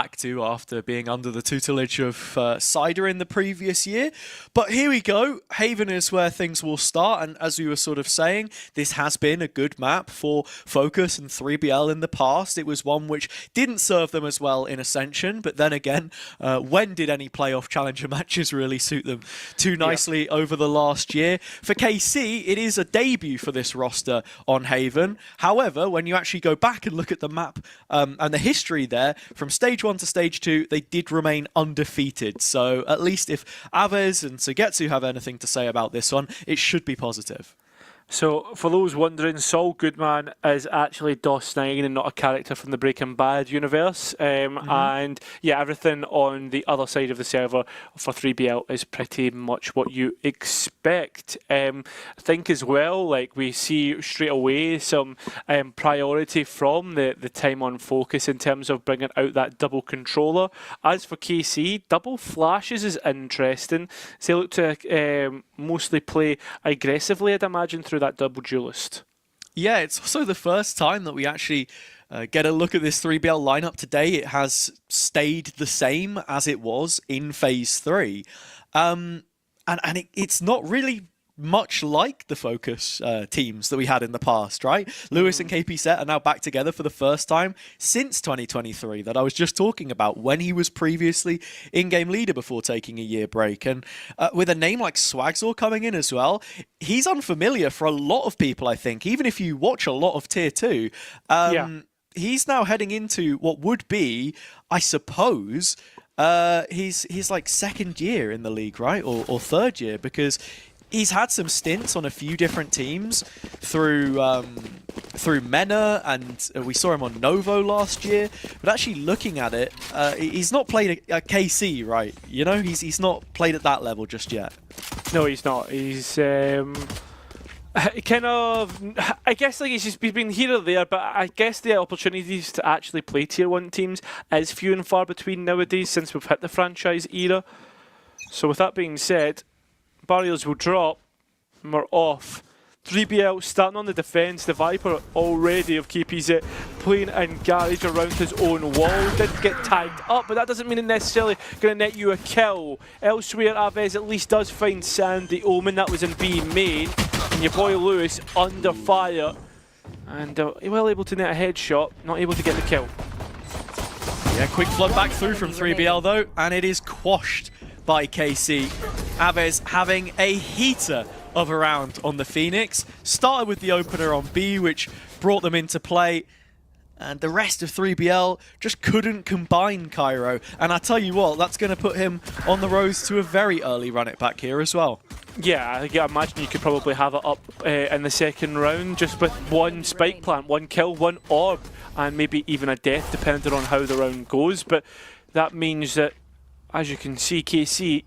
back to after being under the tutelage of Cider in the previous year. But here we go. Haven is where things will start, and as we were sort of saying, this has been a good map for Focus and 3BL in the past. It was one which didn't serve them as well in Ascension, but then again, when did any playoff challenger matches really suit them too nicely over the last year? For KC, it is a debut for this roster on Haven. However, when you actually go back and look at the map and the history there, from stage 1 to stage 2, they did remain undefeated. So at least if Aves and Sugetsu have anything to say about this one, it should be positive. So, for those wondering, Saul Goodman is actually DOS9 and not a character from the Breaking Bad universe. And yeah, everything on the other side of the server for 3BL is pretty much what you expect. I think as well, like we see straight away some priority from the time on Focus in terms of bringing out that double controller. As for KC, double flashes is interesting. So they look to mostly play aggressively, I'd imagine, through that double duelist. Yeah, it's also the first time that we actually get a look at this 3BL lineup today. It has stayed the same as it was in Phase 3. And it's not really much like the Focus teams that we had in the past, right? Lewis and KP Set are now back together for the first time since 2023 that I was just talking about, when he was previously in-game leader before taking a year break. And with a name like Swagzor coming in as well, he's unfamiliar for a lot of people, I think. Even if you watch a lot of Tier 2, he's now heading into what would be, I suppose, he's like second year in the league, right? Or third year, because he's had some stints on a few different teams through MENA, and we saw him on Novo last year. But actually looking at it, he's not played a KC, right? You know, he's not played at that level just yet. No, he's not. He's kind of, I guess, like he's been here or there, but I guess the opportunities to actually play Tier 1 teams is few and far between nowadays since we've hit the franchise era. So with that being said, barriers will drop, and we're off. 3BL starting on the defence. The Viper already of KPZ playing in garage around his own wall. Didn't get tagged up, but that doesn't mean it necessarily going to net you a kill. Elsewhere, Aves at least does find Sandy Omen. That was in B main. And your boy Lewis under fire. And well able to net a headshot, not able to get the kill. Yeah, quick flood back through from 3BL though, and it is quashed by KC. Aves having a heater of a round on the Phoenix. Started with the opener on B, which brought them into play. And the rest of 3BL just couldn't combine Cairo. And I tell you what, that's going to put him on the road to a very early run it back here as well. Yeah, I imagine you could probably have it up in the second round just with one spike plant, one kill, one orb, and maybe even a death depending on how the round goes. But that means that, as you can see, KC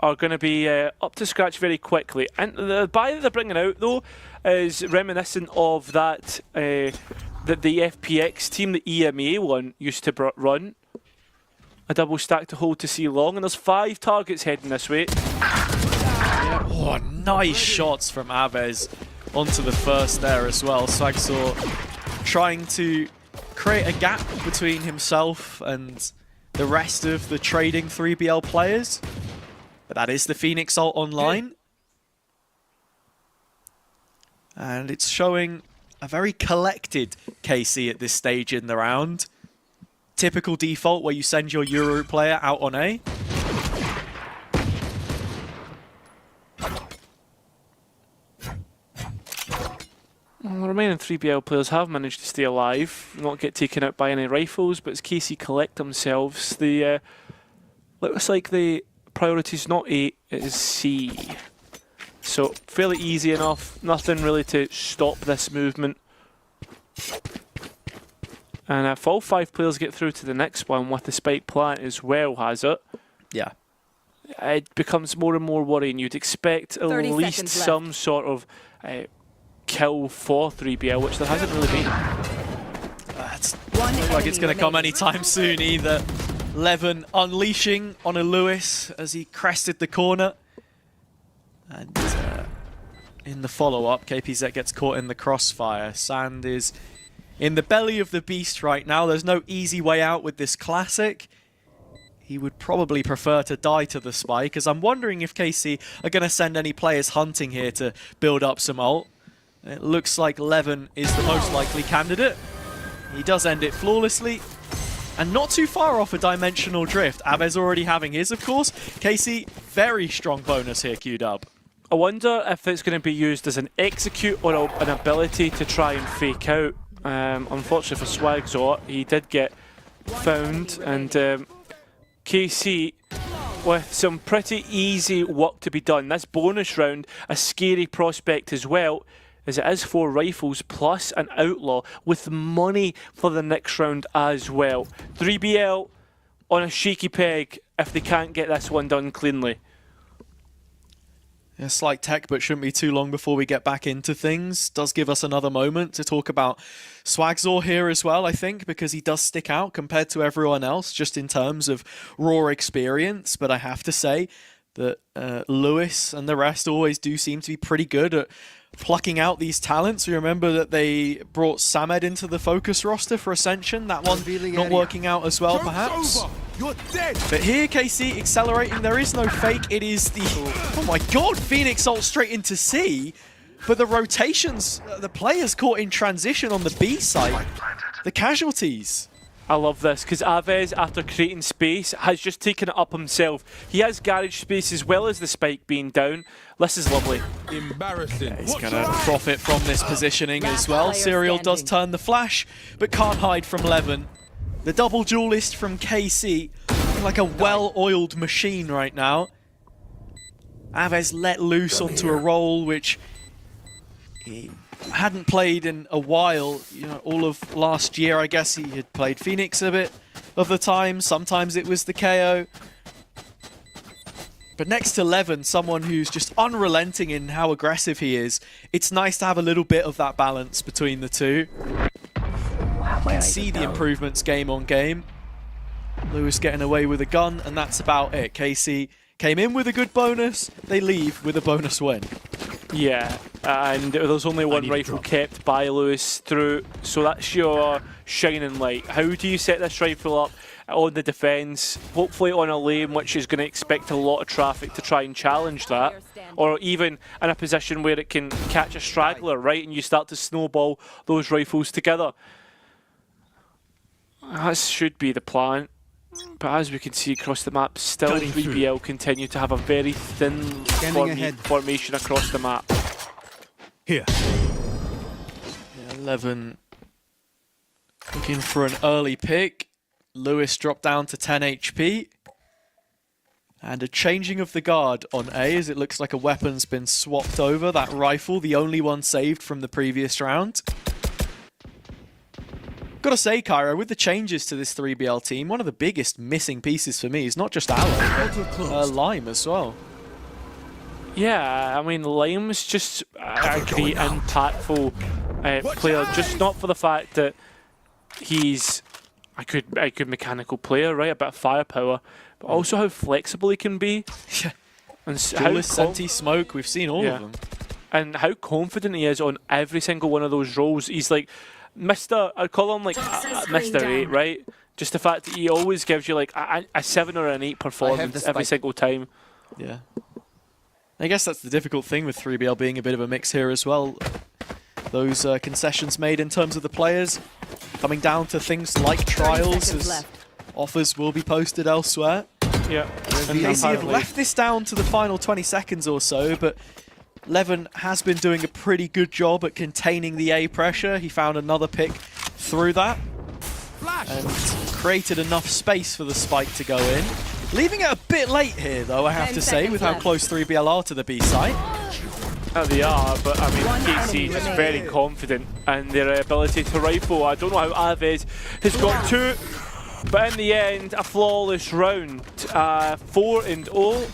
are going to be up to scratch very quickly. And the buy that they're bringing out, though, is reminiscent of that that the FPX team, the EMA one, used to run. A double stack to hold to see long, and there's 5 targets heading this way. Yeah. Oh, nice shots from Aves onto the first there as well. Swagzor trying to create a gap between himself and the rest of the trading 3BL players. But that is the Phoenix ult online. And it's showing a very collected KC at this stage in the round. Typical default where you send your Euro player out on A. The remaining 3BL players have managed to stay alive, not get taken out by any rifles, but as KC collect themselves, the looks like the priority is not A, it is C. So fairly easy enough, nothing really to stop this movement. And if all 5 players get through to the next one with the spike plant as well, has it? Yeah. It becomes more and more worrying. You'd expect at least some sort of kill for 3BL, which there hasn't really been. It's not like it's going to come anytime soon either. Levin unleashing on a Lewis as he crested the corner. And in the follow-up, KPZ gets caught in the crossfire. Sand is in the belly of the beast right now. There's no easy way out with this classic. He would probably prefer to die to the spike, as I'm wondering if KC are going to send any players hunting here to build up some ult. It looks like Levin is the most likely candidate. He does end it flawlessly, and not too far off a dimensional drift. Aves already having his, of course. KC, very strong bonus here, Q-Dub. I wonder if it's going to be used as an execute or an ability to try and fake out. Unfortunately for Swagzor, he did get found, and KC with some pretty easy work to be done. This bonus round, a scary prospect as well, as it is 4 rifles plus an outlaw with money for the next round as well. 3BL on a shaky peg if they can't get this one done cleanly. A slight tech, but shouldn't be too long before we get back into things. Does give us another moment to talk about Swagzor here as well, I think, because he does stick out compared to everyone else, just in terms of raw experience. But I have to say that Lewis and the rest always do seem to be pretty good at plucking out these talents. We remember that they brought Samed into the focus roster for Ascension. That one not working out as well, perhaps. But here, KC accelerating. There is no fake. It is the... Oh my god, Phoenix ult straight into C. But the rotations, the players caught in transition on the B side. The casualties. I love this, because Aves, after creating space, has just taken it up himself. He has garage space as well as the spike being down. This is lovely. Embarrassing. Yeah, he's going to profit from this positioning as well. Serial does turn the flash, but can't hide from Levin. The double duelist from KC, like a well-oiled machine right now. Aves let loose onto a role which he hadn't played in a while. You know, all of last year, I guess he had played Phoenix a bit of the time. Sometimes it was the KO. But next to Levin, someone who's just unrelenting in how aggressive he is, it's nice to have a little bit of that balance between the two. You can see the improvements game on game. Lewis getting away with a gun, and that's about it. KC came in with a good bonus, they leave with a bonus win. Yeah, and there's only one rifle kept by Lewis through, so that's your shining light. How do you set this rifle up on the defence, hopefully on a lane which is going to expect a lot of traffic to try and challenge that, or even in a position where it can catch a straggler, right, and you start to snowball those rifles together. That should be the plan. But as we can see across the map, still 3BL continue to have a very thin formation across the map. Here. Yeah, 11 looking for an early pick. Lewis dropped down to 10 HP. And a changing of the guard on A, as it looks like a weapon's been swapped over. That rifle, the only one saved from the previous round. Gotta say, Cairo, with the changes to this 3BL team, one of the biggest missing pieces for me is not just Aloe, but Lime as well. Yeah, I mean, Lime's just a great, impactful player, just not for the fact that he's a good mechanical player, right? A bit of firepower, but also how flexible he can be. Yeah. And Duelist, Senti, Smoke, we've seen all of them. And how confident he is on every single one of those roles. He's like Mr. I'd call him like Mr. 8, right? Just the fact that he always gives you like a 7 or an 8 performance every single time. Yeah. I guess that's the difficult thing with 3BL being a bit of a mix here as well. Those concessions made in terms of the players coming down to things like trials, as offers will be posted elsewhere. Yeah. And KC have left this down to the final 20 seconds or so, but Levin has been doing a pretty good job at containing the A pressure. He found another pick through that and created enough space for the spike to go in. Leaving it a bit late here, though, I have to say, with how close 3BL are to the B site. They are, but I mean, KC is very confident in their ability to rifle. I don't know how Aves has got to, but in the end, a flawless round. 4-0.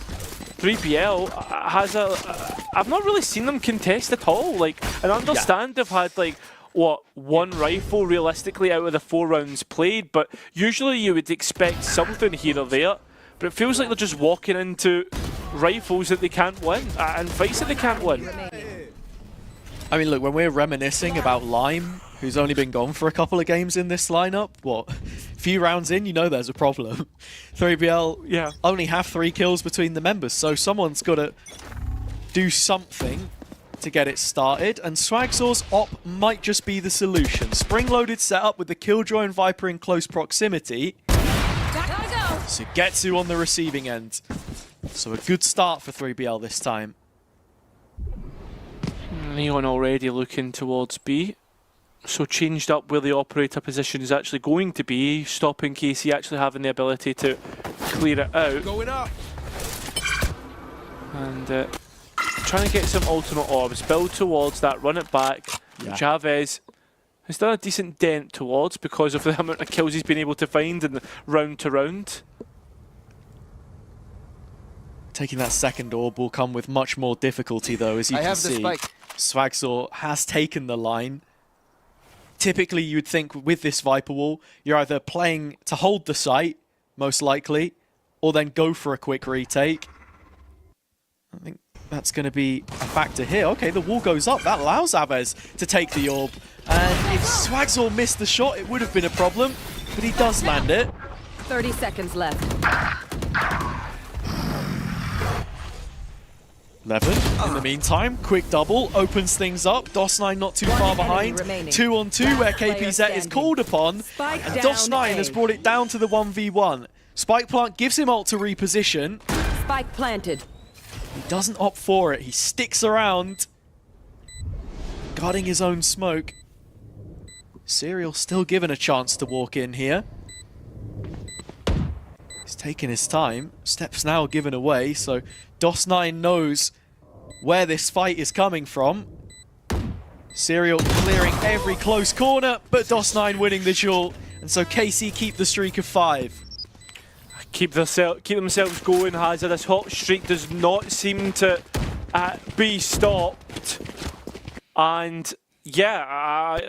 3BL has I've not really seen them contest at all. Like, I understand they've had like what, 1 rifle realistically out of the 4 rounds played, but usually you would expect something here or there. But it feels like they're just walking into rifles that they can't win and fights that they can't win. I mean, look, when we're reminiscing about Lime who's only been gone for a couple of games in this lineup. What? A few rounds in, you know there's a problem. 3bl only have 3 kills between the members, so someone's got to do something to get it started, and Swagzor's op might just be the solution. Spring-loaded setup with the Killjoy and Viper in close proximity. Sugetsu on the receiving end. So a good start for 3bl this time. Neon already looking towards B. So changed up where the operator position is actually going to be, stopping KC actually having the ability to clear it out. Going up. And trying to get some ultimate orbs, build towards that, run it back. Chavez has done a decent dent towards because of the amount of kills he's been able to find in the round to round. Taking that second orb will come with much more difficulty though, as you can see. Swagzor has taken the line. Typically you would think with this Viper wall, you're either playing to hold the site, most likely, or then go for a quick retake. I think that's going to be a factor here. Okay, the wall goes up. That allows Aves to take the orb. And if Swagzor missed the shot, it would have been a problem, but he does land it. 30 seconds left. 11 in the meantime. Quick double opens things up. DOS9 not too far behind. 2-on-2 where KPZ is called upon. And DOS9 has brought it down to the 1v1. Spike plant gives him ult to reposition. Spike planted. He doesn't opt for it. He sticks around, guarding his own smoke. Serial still given a chance to walk in here. He's taking his time. Steps now given away, so DOS9 knows where this fight is coming from. Serial clearing every close corner, but DOS9 winning the duel. And so KC keep the streak of 5. Keep themselves going, Hazard. This hot streak does not seem to be stopped. And yeah,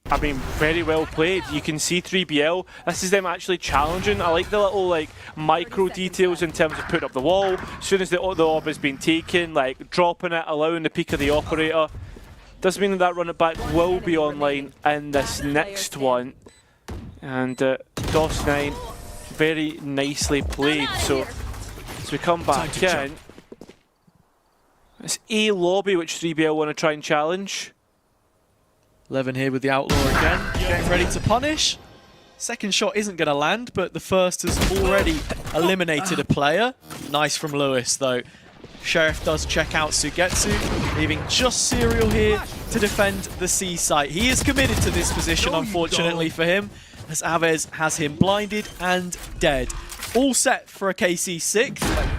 I mean, very well played. You can see 3bl. This is them actually challenging. I like the little micro details in terms of putting up the wall. As soon as the orb has been taken, dropping it, allowing the peek of the operator. Does mean that run it back will be online in this next one. And DOS9 very nicely played. So as we come back in, it's A lobby which 3bl want to try and challenge. 11 here with the Outlaw again, getting ready to punish. Second shot isn't going to land, but the first has already eliminated a player. Nice from Lewis, though. Sheriff does check out Sugetsu, leaving just Serial here to defend the C site. He is committed to this position, unfortunately for him, as Aves has him blinded and dead. All set for a KC 6th.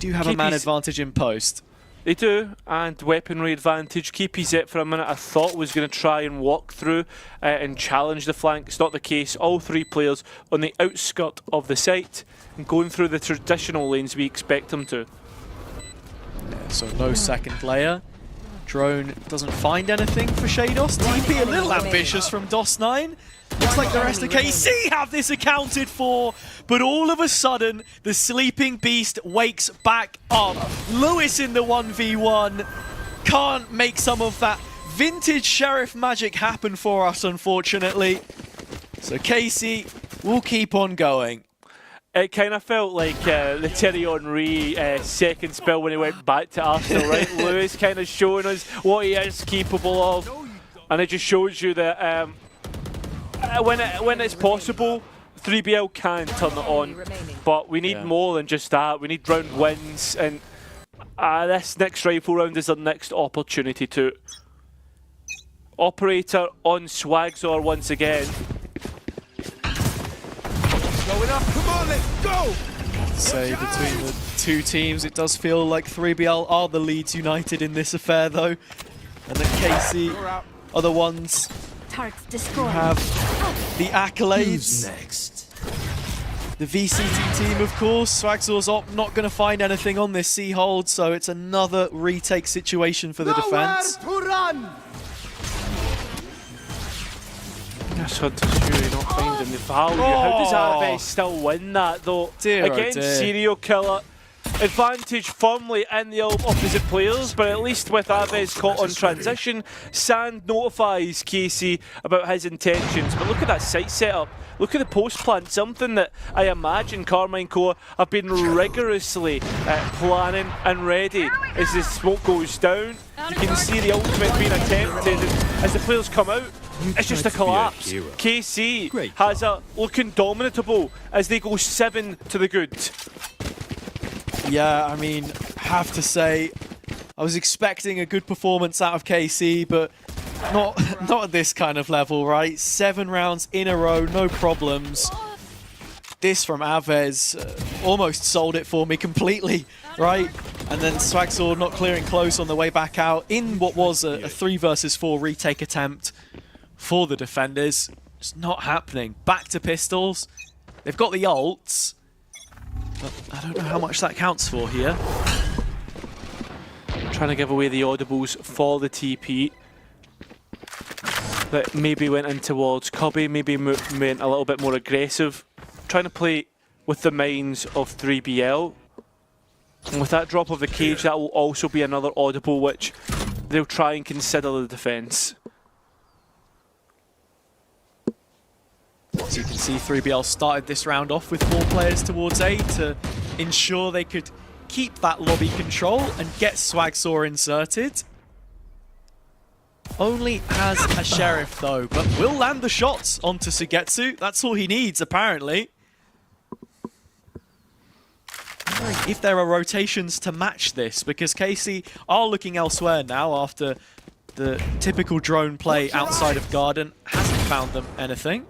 Do you have a man advantage in post? They do, and weaponry advantage. KPZ for a minute I thought was going to try and walk through and challenge the flank. It's not the case. All 3 players on the outskirt of the site and going through the traditional lanes we expect them to. Yeah, so no second layer. Drone doesn't find anything for Shados. TP a little ambitious from DOS9. Looks like the rest of KC have this accounted for, but all of a sudden, the sleeping beast wakes back up. Lewis in the 1v1 can't make some of that vintage Sheriff magic happen for us, unfortunately. So KC will keep on going. It kind of felt like the Thierry Henry second spell when he went back to Arsenal, right? Lewis kind of showing us what he is capable of, and it just shows you that when it's possible, 3bl can turn it on, but we need more than just that. We need round wins, and this next rifle round is our next opportunity to. Operator on Swagzor once again. Going up, come on, let's go! Say between the 2 teams, it does feel like 3bl are the Leeds United in this affair, though, and that KC are the ones who have the accolades. Next. The VCT team, of course. Swagzor's op not going to find anything on this C hold, so it's another retake situation for the defense. To run! That's hard to surely not finding the value. How does Aves still win that though? Dear, again, oh dear. serial killer. advantage firmly in the opposite players, but at least with Aves caught on transition, Sand notifies Casey about his intentions. But look at that site setup. Look at the post plant, something that I imagine Karmine Corp have been rigorously planning and ready. As the smoke goes down, you can see the ultimate being attempted, and as the players come out, it's just a collapse. KC has a looking dominatable as they go 7 to the good. Yeah, I mean, have to say, I was expecting a good performance out of KC, but not at this kind of level, right? 7 rounds in a row, no problems. This from Aves almost sold it for me completely, right? And then Swagsaw not clearing close on the way back out in what was a 3 versus 4 retake attempt for the defenders. It's not happening. Back to pistols. They've got the ults, but I don't know how much that counts for here. Trying to give away the audibles for the TP. That maybe went in towards Cubby, maybe went a little bit more aggressive. Trying to play with the minds of 3BL. And with that drop of the cage, that will also be another audible which they'll try and consider the defence. As you can see, 3BL started this round off with 4 players towards A to ensure they could keep that lobby control and get Swagsaw inserted. Only has a Sheriff though, but will land the shots onto Sugetsu. That's all he needs, apparently. If there are rotations to match this, because KC are looking elsewhere now after the typical drone play outside of Garden hasn't found them anything.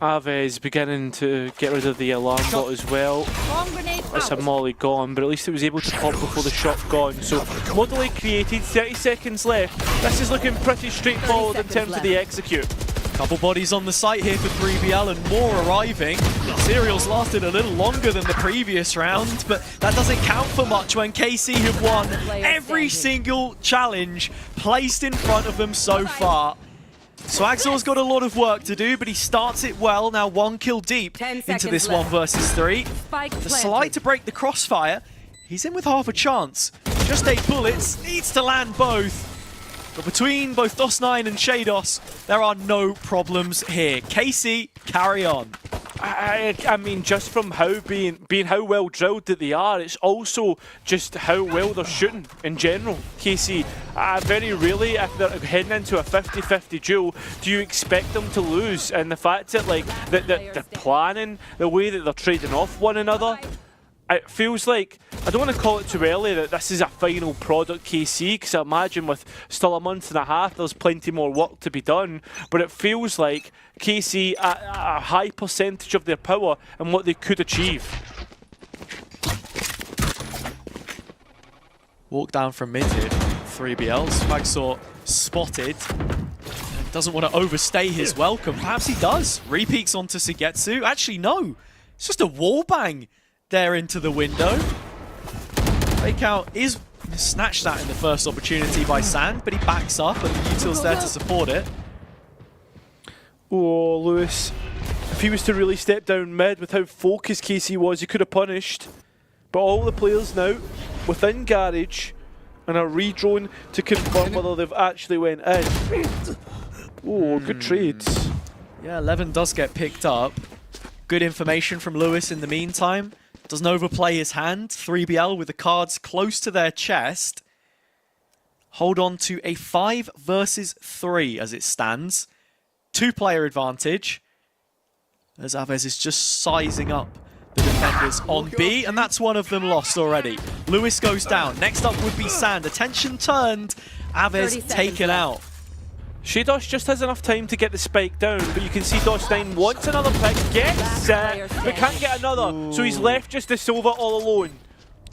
Aves beginning to get rid of the alarm bot as well. That's a molly gone, but at least it was able to pop before the shot gone. So, modally created, 30 seconds left. This is looking pretty straightforward in terms of the execute. Couple bodies on the site here for 3BL and more arriving. Serials lasted a little longer than the previous round, but that doesn't count for much when KC have won every single challenge placed in front of them so far. Swagsaw's got a lot of work to do, but he starts it well. Now 1 kill deep into this 1 versus 3. The slide to break the crossfire. He's in with half a chance. Just 8 bullets, needs to land both. But between both DOS9 and Shados, there are no problems here. KC, carry on. I mean, just from how being how well drilled that they are, it's also just how well they're shooting in general. KC, very rarely, if they're heading into a 50-50 duel, do you expect them to lose? And the fact that they're planning, the way that they're trading off one another, it feels like, I don't want to call it too early that this is a final product KC, because I imagine with still a month and a half there's plenty more work to be done, but it feels like KC at a high percentage of their power and what they could achieve. Walk down from mid here, 3BL. Swagsaw spotted. Doesn't want to overstay his welcome. Perhaps he does. Repeats onto Sugetsu. Actually, no. It's just a wallbang there into the window. Fake out is snatched that in the first opportunity by Sand, but he backs up and the util's there to support it. Oh, Lewis. If he was to really step down mid with how focused KC was, he could have punished. But all the players now within Garage and a re-drone to confirm whether they've actually went in. Oh, good trades. Yeah, 11 does get picked up. Good information from Lewis in the meantime. Doesn't overplay his hand. 3BL with the cards close to their chest. Hold on to a 5 versus 3 as it stands. 2-player advantage. As Aves is just sizing up the defenders on B, and that's one of them lost already. Lewis goes down. Next up would be Sand. Attention turned. Aves taken out. Shados just has enough time to get the spike down, but you can see DOS9 wants another pick, gets it, but can't get another. Ooh. So he's left just the Silver all alone.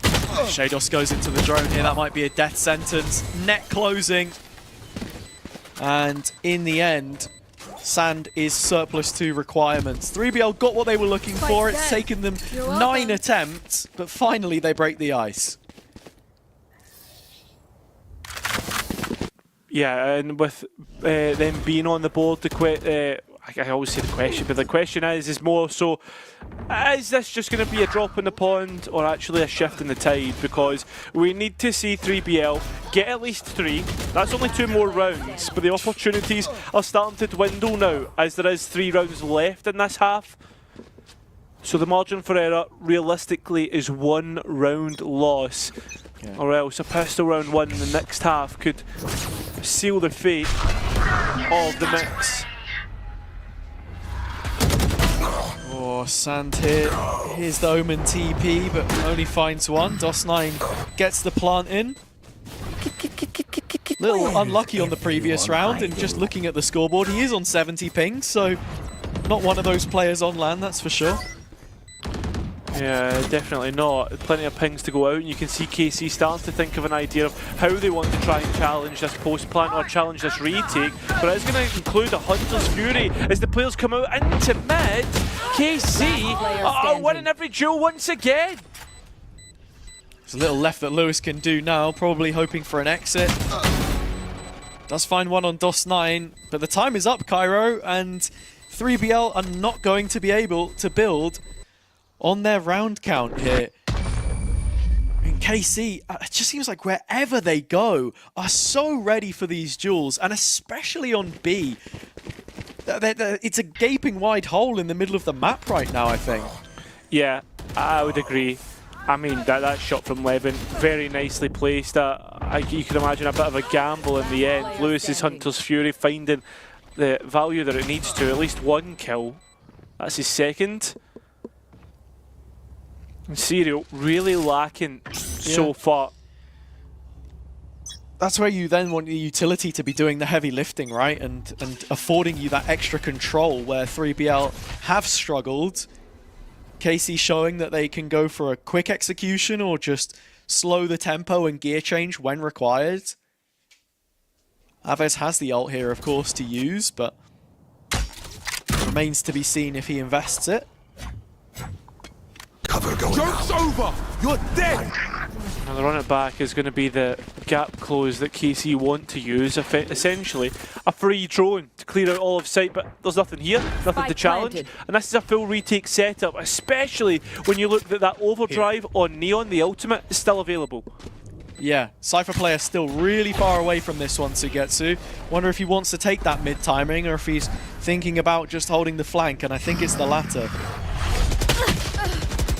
Shados goes into the drone here. That might be a death sentence. Net closing. And in the end, Sand is surplus to requirements. 3BL got what they were looking for. It's taken them 9 attempts, but finally they break the ice. Yeah, and with them being on the board to quit, I always say the question, but the question is more so, is this just going to be a drop in the pond or actually a shift in the tide? Because we need to see 3BL get at least 3. That's only 2 more rounds, but the opportunities are starting to dwindle now as there is 3 rounds left in this half. So the margin for error realistically is 1 round loss, or else a pistol round 1 in the next half could seal the fate of the mix. Oh, Sand here. Here's the Omen TP, but only finds 1. DOS9 gets the plant in. Little unlucky on the previous round, and just looking at the scoreboard, he is on 70 ping, so not one of those players on LAN, that's for sure. Yeah, definitely not. Plenty of pings to go out, and you can see KC starting to think of an idea of how they want to try and challenge this post-plant or challenge this retake. But it's going to include a Hunter's Fury as the players come out into mid. KC are winning every duel once again. There's a little left that Lewis can do now, probably hoping for an exit. Does find 1 on DOS9, but the time is up, Cairo, and 3BL are not going to be able to build on their round count here. And KC, it just seems like wherever they go, are so ready for these duels, and especially on B. It's a gaping wide hole in the middle of the map right now, I think. Yeah, I would agree. I mean, that shot from Levin, very nicely placed. You can imagine a bit of a gamble in the end. Lewis's Hunter's Fury finding the value that it needs to, at least 1 kill. That's his 2nd. And Serial really lacking so far. That's where you then want the utility to be doing the heavy lifting, right? And affording you that extra control where 3BL have struggled. KC showing that they can go for a quick execution or just slow the tempo and gear change when required. Aves has the ult here, of course, to use, but remains to be seen if he invests it. Cover going Joke's over! You're dead! Now the run it back is going to be the gap close that KC want to use. Essentially, a free drone to clear out all of sight, but there's nothing here, nothing to challenge. Planted. And this is a full retake setup, especially when you look at that overdrive on Neon, the ultimate, is still available. Yeah, Cypher player still really far away from this one, Sugetsu. Wonder if he wants to take that mid-timing or if he's thinking about just holding the flank, and I think it's the latter.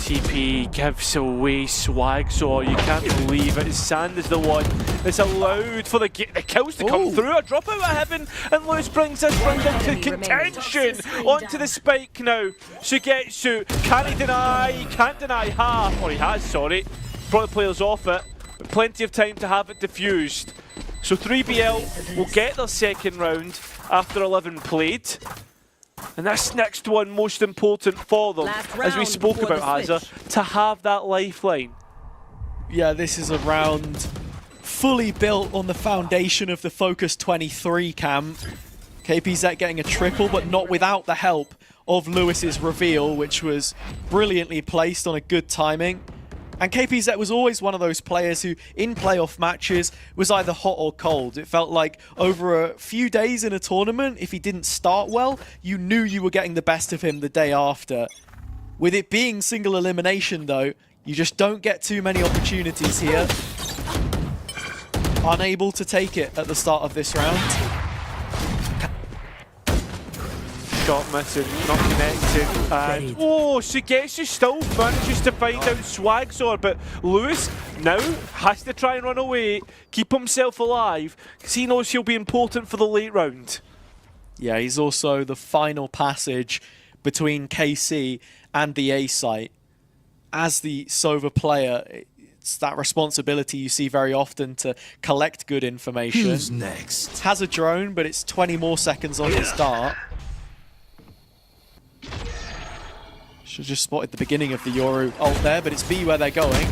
TP gives away swag, so you can't believe it. Sand is the one that's allowed for the kills to come through. A drop out of heaven, and Lewis brings this round into contention. Onto the spike now. Sugetsu, can he deny? He can't deny half. Or he has, sorry. Brought the players off it, but plenty of time to have it diffused. So 3BL will get their 2nd round after 11 played. And this next one most important for them, as we spoke about, Hazza, to have that lifeline. Yeah, this is a round fully built on the foundation of the Focus 23 camp. KPZ getting a triple, but not without the help of Lewis's reveal, which was brilliantly placed on a good timing. And KPZ was always one of those players who, in playoff matches, was either hot or cold. It felt like over a few days in a tournament, if he didn't start well, you knew you were getting the best of him the day after. With it being single elimination, though, you just don't get too many opportunities here. Unable to take it at the start of this round. Shot missing, not connected, and Sugetsu still manages to find out Swagzor, but Lewis now has to try and run away, keep himself alive, because he knows he'll be important for the late round. Yeah, he's also the final passage between KC and the A site. As the Sova player, it's that responsibility you see very often to collect good information. Who's next? Has a drone, but it's 20 more seconds on the start. Should have just spotted the beginning of the Yoru ult there, but it's B where they're going.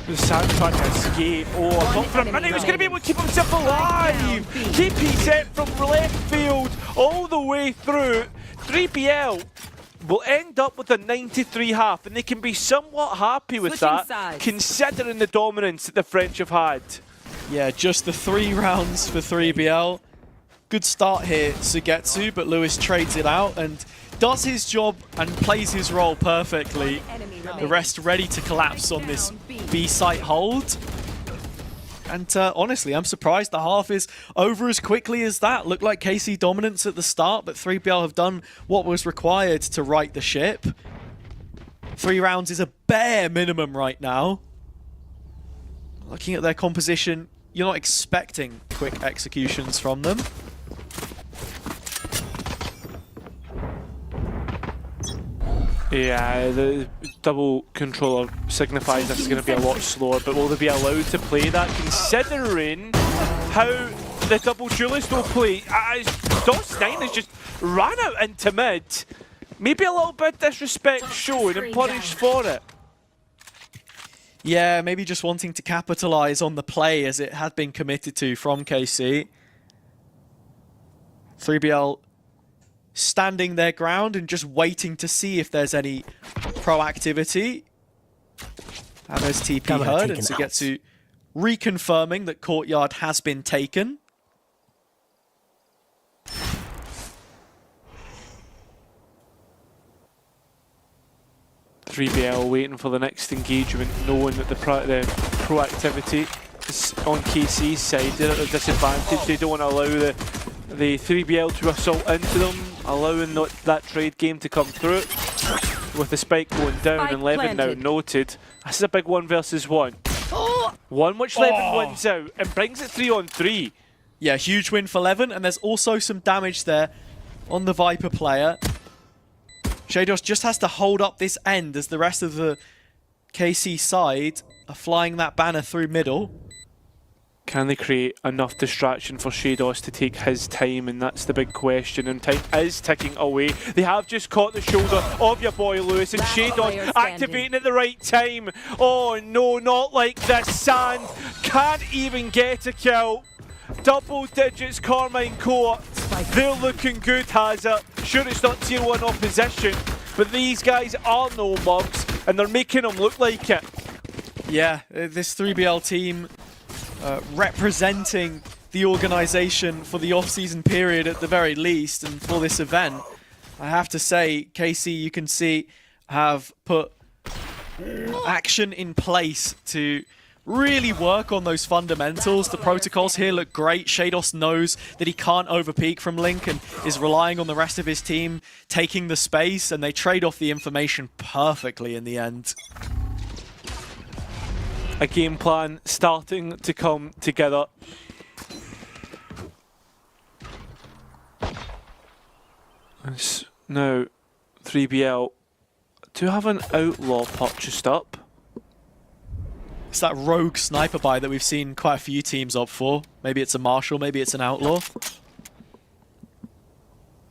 The Sand trying to escape. I thought for a minute he was going to be able to keep himself alive. KPZ from left field all the way through. 3BL will end up with a 93 half, and they can be somewhat happy with that, considering the dominance that the French have had. Yeah, just the 3 rounds for 3BL. Good start here, Sugetsu, but Lewis trades it out and does his job and plays his role perfectly. The rest ready to collapse on this B site hold. And honestly, I'm surprised the half is over as quickly as that. Looked like KC dominance at the start, but 3BL have done what was required to right the ship. 3 rounds is a bare minimum right now. Looking at their composition, you're not expecting quick executions from them. Yeah, the double controller signifies this is going to be a lot slower, but will they be allowed to play that considering how the double duelist will play? DOS9 has just ran out into mid. Maybe a little bit of disrespect shown and punished for it. Yeah, maybe just wanting to capitalize on the play as it had been committed to from KC. 3BL standing their ground and just waiting to see if there's any proactivity. And there's TP heard, and Sugetsu reconfirming that Courtyard has been taken. .3bl waiting for the next engagement, knowing that the proactivity is on KC's side. They're at a disadvantage. They don't want to allow the 3bl to assault into them, allowing that trade game to come through. With the spike going down and Levin now noted. This is a big 1 versus 1. One which Levin wins out and brings it 3-on-3. Yeah, huge win for Levin, and there's also some damage there on the Viper player. shaydos just has to hold up this end as the rest of the KC side are flying that banner through middle. Can they create enough distraction for shaydos to take his time? And that's the big question, and time is ticking away. They have just caught the shoulder of your boy Lewis, and shaydos activating at the right time. Oh no, not like this. Sand can't even get a kill. Double digits Karmine Corp. They're looking good, Hazard. Sure, it's not tier 1 opposition, but these guys are no mugs, and they're making them look like it. Yeah, this 3BL team representing the organization for the off-season period at the very least, and for this event. I have to say, KC, you can see, have put action in place to really work on those fundamentals. The protocols here look great. shaydos knows that he can't overpeak from Link and is relying on the rest of his team taking the space, and they trade off the information perfectly in the end. A game plan starting to come together. And now 3BL do have an outlaw purchased up. It's that rogue sniper buy that we've seen quite a few teams opt for. Maybe it's a marshal, maybe it's an outlaw.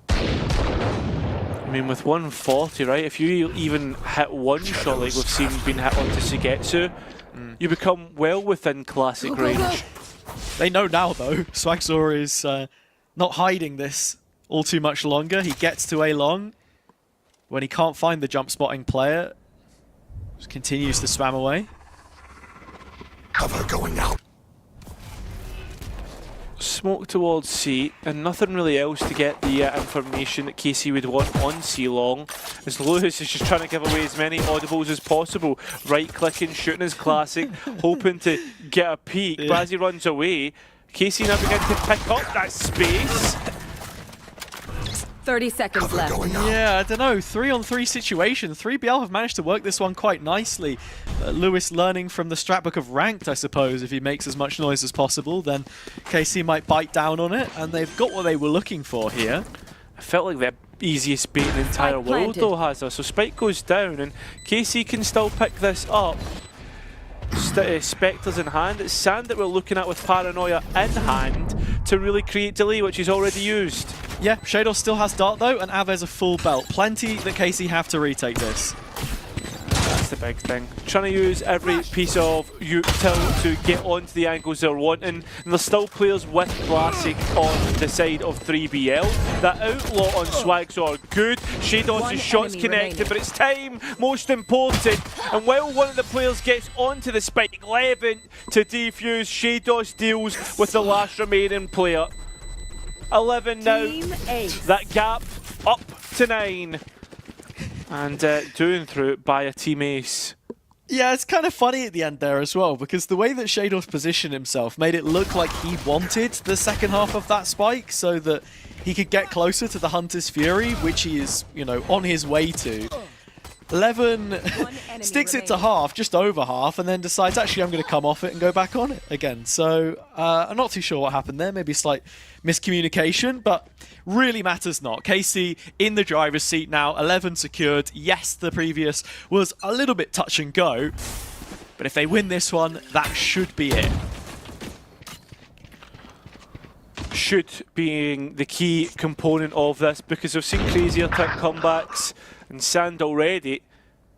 I mean, with 140, right? If you even hit one shot like we've seen being hit onto Sugetsu, you become well within classic range. They know now, though. Swagzor is not hiding this all too much longer. He gets to A long. When he can't find the jump spotting player, just continues to spam away. Cover going out. Smoke towards C, and nothing really else to get the information that KC would want on C long, as Lewis is just trying to give away as many audibles as possible. Right-clicking, shooting his classic, hoping to get a peek, but as he runs away, KC now begins to pick up that space. 30 seconds left. Yeah, I don't know. 3-on-3 situation. 3BL have managed to work this one quite nicely. Lewis learning from the strat book of Ranked, I suppose. If he makes as much noise as possible, then KC might bite down on it, and they've got what they were looking for here. I felt like the easiest bait in the entire world, though, Hazard. So Spike goes down, and KC can still pick this up. Spectres in hand. It's Sand that we're looking at with Paranoia in hand to really create delay, which he's already used. Yeah, shaydos still has Dart though, and Avez a full belt. Plenty that KC have to retake this. That's the big thing. Trying to use every piece of util to get onto the angles they're wanting, and there's still players with Classic on the side of 3BL. That outlaw on Swagzor, good. shaydos' shots connected, but it's time, most important. And while one of the players gets onto the spike, Levin to defuse, shaydos deals with the last remaining player. 11 now. Team ace. That gap up to 9. And doing through it by a team ace. Yeah, it's kind of funny at the end there as well, because the way that showdown positioned himself made it look like he wanted the second half of that spike so that he could get closer to the Hunter's Fury, which he is, you know, on his way to. 11 sticks it to half, just over half, and then decides, actually, I'm going to come off it and go back on it again. So I'm not too sure what happened there. Maybe a slight miscommunication, but really matters not. KC in the driver's seat now, 11 secured. Yes, the previous was a little bit touch and go, but if they win this one, that should be it. Should being the key component of this, because we've seen crazier type comebacks, and Sand already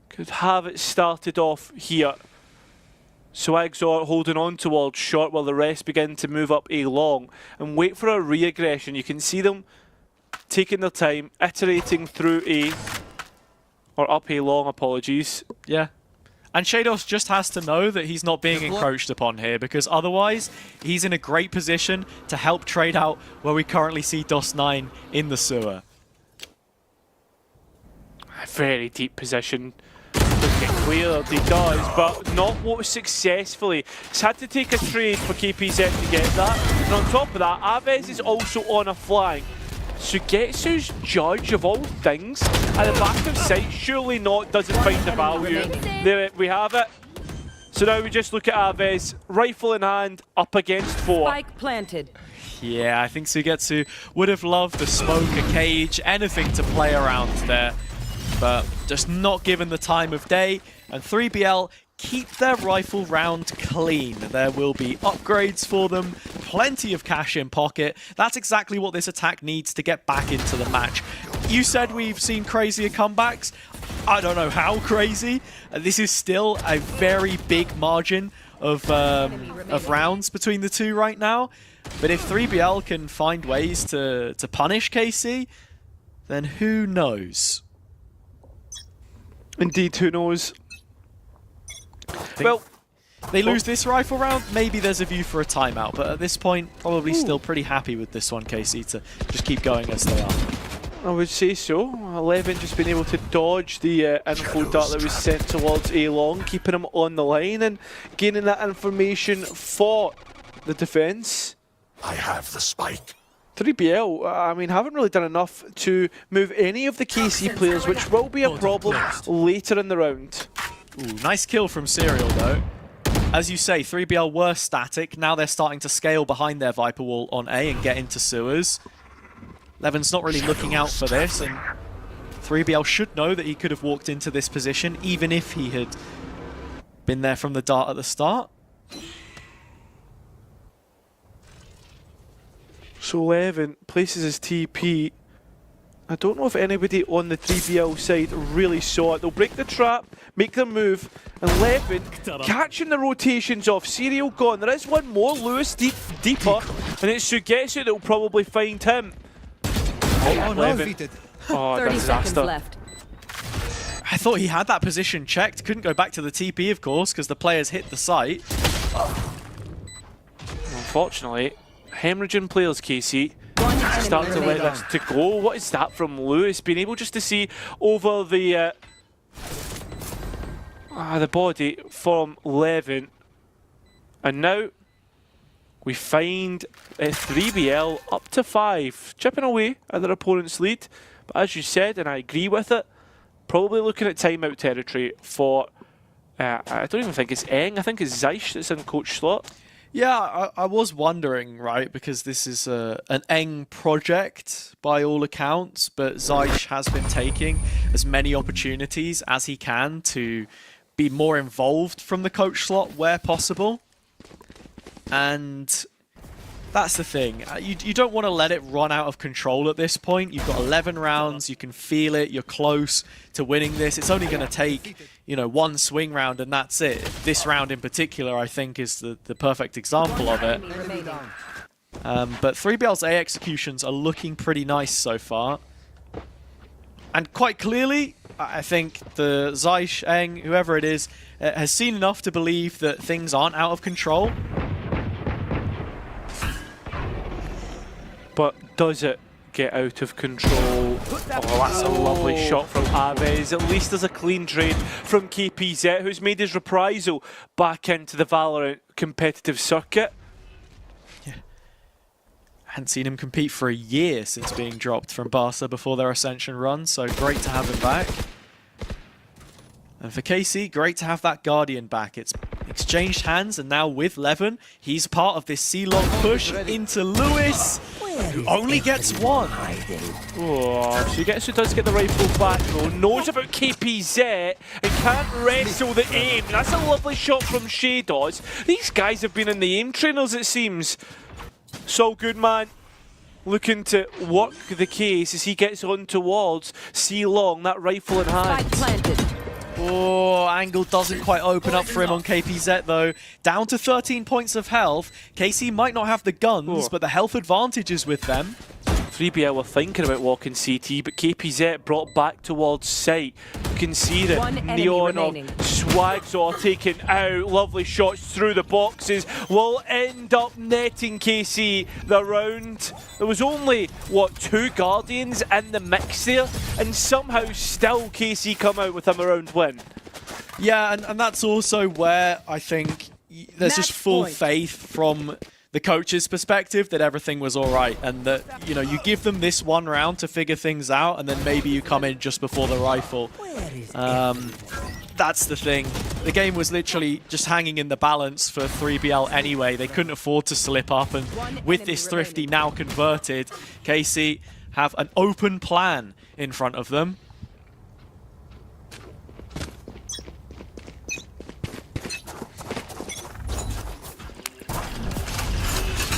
could have it started off here. So Exor holding on towards short while the rest begin to move up A long and wait for a re-aggression. You can see them taking their time, iterating through A, or up A long, apologies. Yeah. And Shados just has to know that he's not being encroached upon here, because otherwise he's in a great position to help trade out where we currently see DOS9 in the sewer. A very deep position. Doesn't get cleared, he does, but not what successfully. He's had to take a trade for KPZ to get that. And on top of that, Aves is also on a flank. Sugetsu's judge of all things at the back of sight, surely not, doesn't find the value. There we have it. So now we just look at Aves, rifle in hand, up against 4. Spike planted. Yeah, I think Sugetsu would have loved a smoke, a cage, anything to play around there, but just not given the time of day. And 3BL keep their rifle round clean. There will be upgrades for them, plenty of cash in pocket. That's exactly what this attack needs to get back into the match. You said we've seen crazier comebacks. I don't know how crazy. This is still a very big margin of rounds between the two right now. But if 3BL can find ways to punish KC, then who knows? Indeed, who knows? Well, they lose this rifle round, maybe there's a view for a timeout, but at this point, probably still pretty happy with this one, KC, to just keep going as they are. I would say so. 11 just been able to dodge the info dart that was sent towards A long, keeping him on the line and gaining that information for the defense. I have the spike. 3BL, I mean, haven't really done enough to move any of the KC players, which will be a problem later in the round. Ooh, nice kill from Serial, though. As you say, 3BL were static. Now they're starting to scale behind their Viper wall on A and get into sewers. Levin's not really looking out for this, and 3BL should know that he could have walked into this position, even if he had been there from the dart at the start. So Levin places his TP. I don't know if anybody on the 3BL side really saw it. They'll break the trap, make their move, and Levin catching the rotations off. Serial gone. There is one more, Lewis deeper, and it's Sugetsu that will probably find him. Oh, no, Levin. defeated. Oh, 30 seconds disaster. left. I thought he had that position checked. Couldn't go back to the TP, of course, because the players hit the site. Unfortunately, hemorrhaging players, KC. Starting to let this to go. What is that from Lewis? Being able just to see over the body from Levin. And now we find 3BL up to 5, chipping away at their opponent's lead. But as you said, and I agree with it, probably looking at timeout territory for, I don't even think it's Eng, I think it's Zeish that's in coach slot. Yeah, I was wondering, right, because this is an Eng project by all accounts, but Zeish has been taking as many opportunities as he can to be more involved from the coach slot where possible. And that's the thing. You don't want to let it run out of control at this point. You've got 11 rounds. You can feel it. You're close to winning this. It's only going to take, you know, one swing round and that's it. This round in particular, I think, is the perfect example of it. But 3BL's A executions are looking pretty nice so far. And quite clearly, I think the Zeish, Eng, whoever it is, has seen enough to believe that things aren't out of control. But does it get out of control? Oh, that's a lovely shot from Aves. At least there's a clean trade from KPZ, who's made his reprisal back into the Valorant competitive circuit. Hadn't seen him compete for a year since being dropped from Barca before their Ascension run, so great to have him back. And for KC, great to have that Guardian back. It's exchanged hands, and now with Levin, he's part of this C-Long push into Lewis, who only gets one. Oh, so he does get the rifle back though, knows about KPZ and can't wrestle the aim. That's a lovely shot from Shaydoz. These guys have been in the aim trainers, it seems. So good, man. Looking to work the case as he gets on towards C-Long, that rifle in hand. Spike planted. Oh, angle doesn't quite open up for him on KPZ though. Down to 13 points of health. KC might not have the guns, but the health advantage is with them. 3bl were thinking about walking CT, but KPZ brought back towards site. You can see that Neon of Swagsaw taken out. Lovely shots through the boxes will end up netting KC the round. There was only, what, 2 Guardians in the mix there, and somehow still KC come out with a round win. Yeah, and that's also where I think there's just full faith from the coach's perspective that everything was all right, and that, you know, you give them this one round to figure things out, and then maybe you come in just before the rifle. That's the thing. The game was literally just hanging in the balance for 3bl anyway. They couldn't afford to slip up, and with this Thrifty now converted, KC have an open plan in front of them.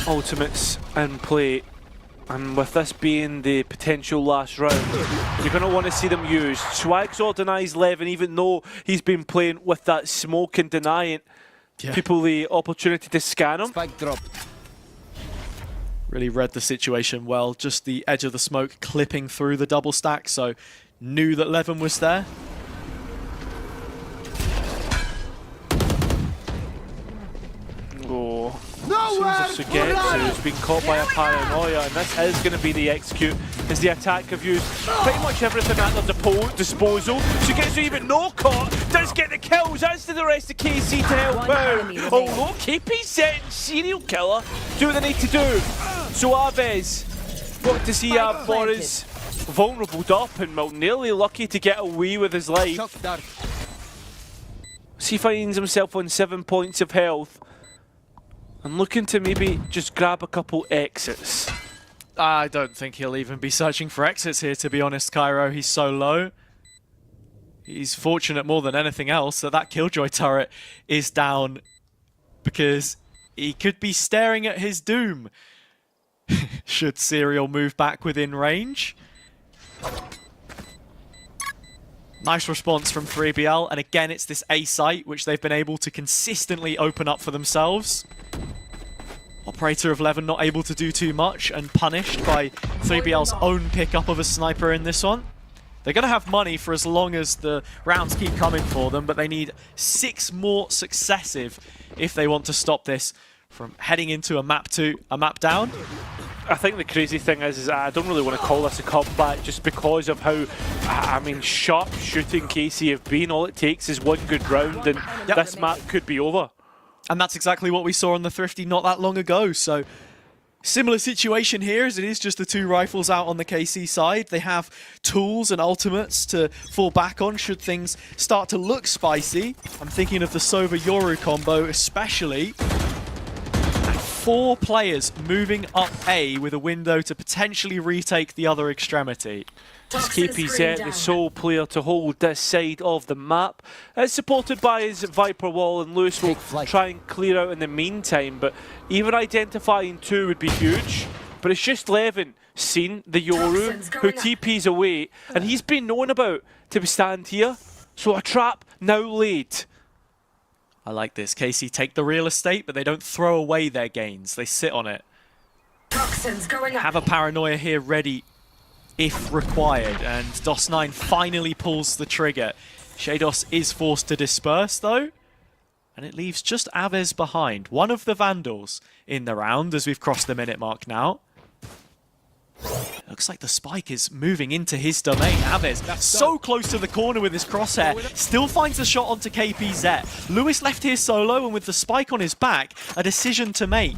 Ultimates in play, and with this being the potential last round, you're going to want to see them used. Swagsaw denies Levin, even though he's been playing with that smoke and denying people the opportunity to scan him. Spike dropped. Really read the situation well, just the edge of the smoke clipping through the double stack, so knew that Levin was there. Oh. Sugetsu has been caught by a paranoia, and this is going to be the execute as the attack have used pretty much everything at their disposal. Sugetsu, even no caught, does get the kills, as to the rest of KC to help out. Although KPZ and serial killer do what they need to do. So Aves, what does he have for his vulnerable up, and well, nearly lucky to get away with his life. So he finds himself on 7 points of health. I'm looking to maybe just grab a couple exits. I don't think he'll even be searching for exits here, to be honest, Cairo. He's so low. He's fortunate more than anything else that that Killjoy turret is down, because he could be staring at his doom should Serial move back within range. Nice response from 3bl, and again it's this A site which they've been able to consistently open up for themselves. Operator of Levin not able to do too much and punished by 3bl's own pickup of a sniper in this one. They're going to have money for as long as the rounds keep coming for them, but they need 6 more successive if they want to stop this from heading into a map down. I think the crazy thing is I don't really want to call this a comeback just because of how, I mean, sharp shooting KC have been. All it takes is one good round and this map could be over. And that's exactly what we saw on the Thrifty not that long ago. So similar situation here, as it is just the 2 rifles out on the KC side. They have tools and ultimates to fall back on should things start to look spicy. I'm thinking of the Sova-Yoru combo especially. And 4 players moving up A with a window to potentially retake the other extremity. As KPZ, the sole player to hold this side of the map. It's supported by his Viper wall, and Lewis will try and clear out in the meantime, but even identifying 2 would be huge. But it's just Levin seen the Yoru, who TP's away, and he's been known about to stand here. So a trap now laid. I like this. KC take the real estate, but they don't throw away their gains. They sit on it. Have a paranoia here ready if required, and DOS9 finally pulls the trigger. Shaydoz is forced to disperse though, and it leaves just Aves behind, one of the Vandals in the round as we've crossed the minute mark now. Looks like the spike is moving into his domain. Aves so close to the corner with his crosshair. Still finds a shot onto KPZ. Lewis left here solo, and with the spike on his back, a decision to make.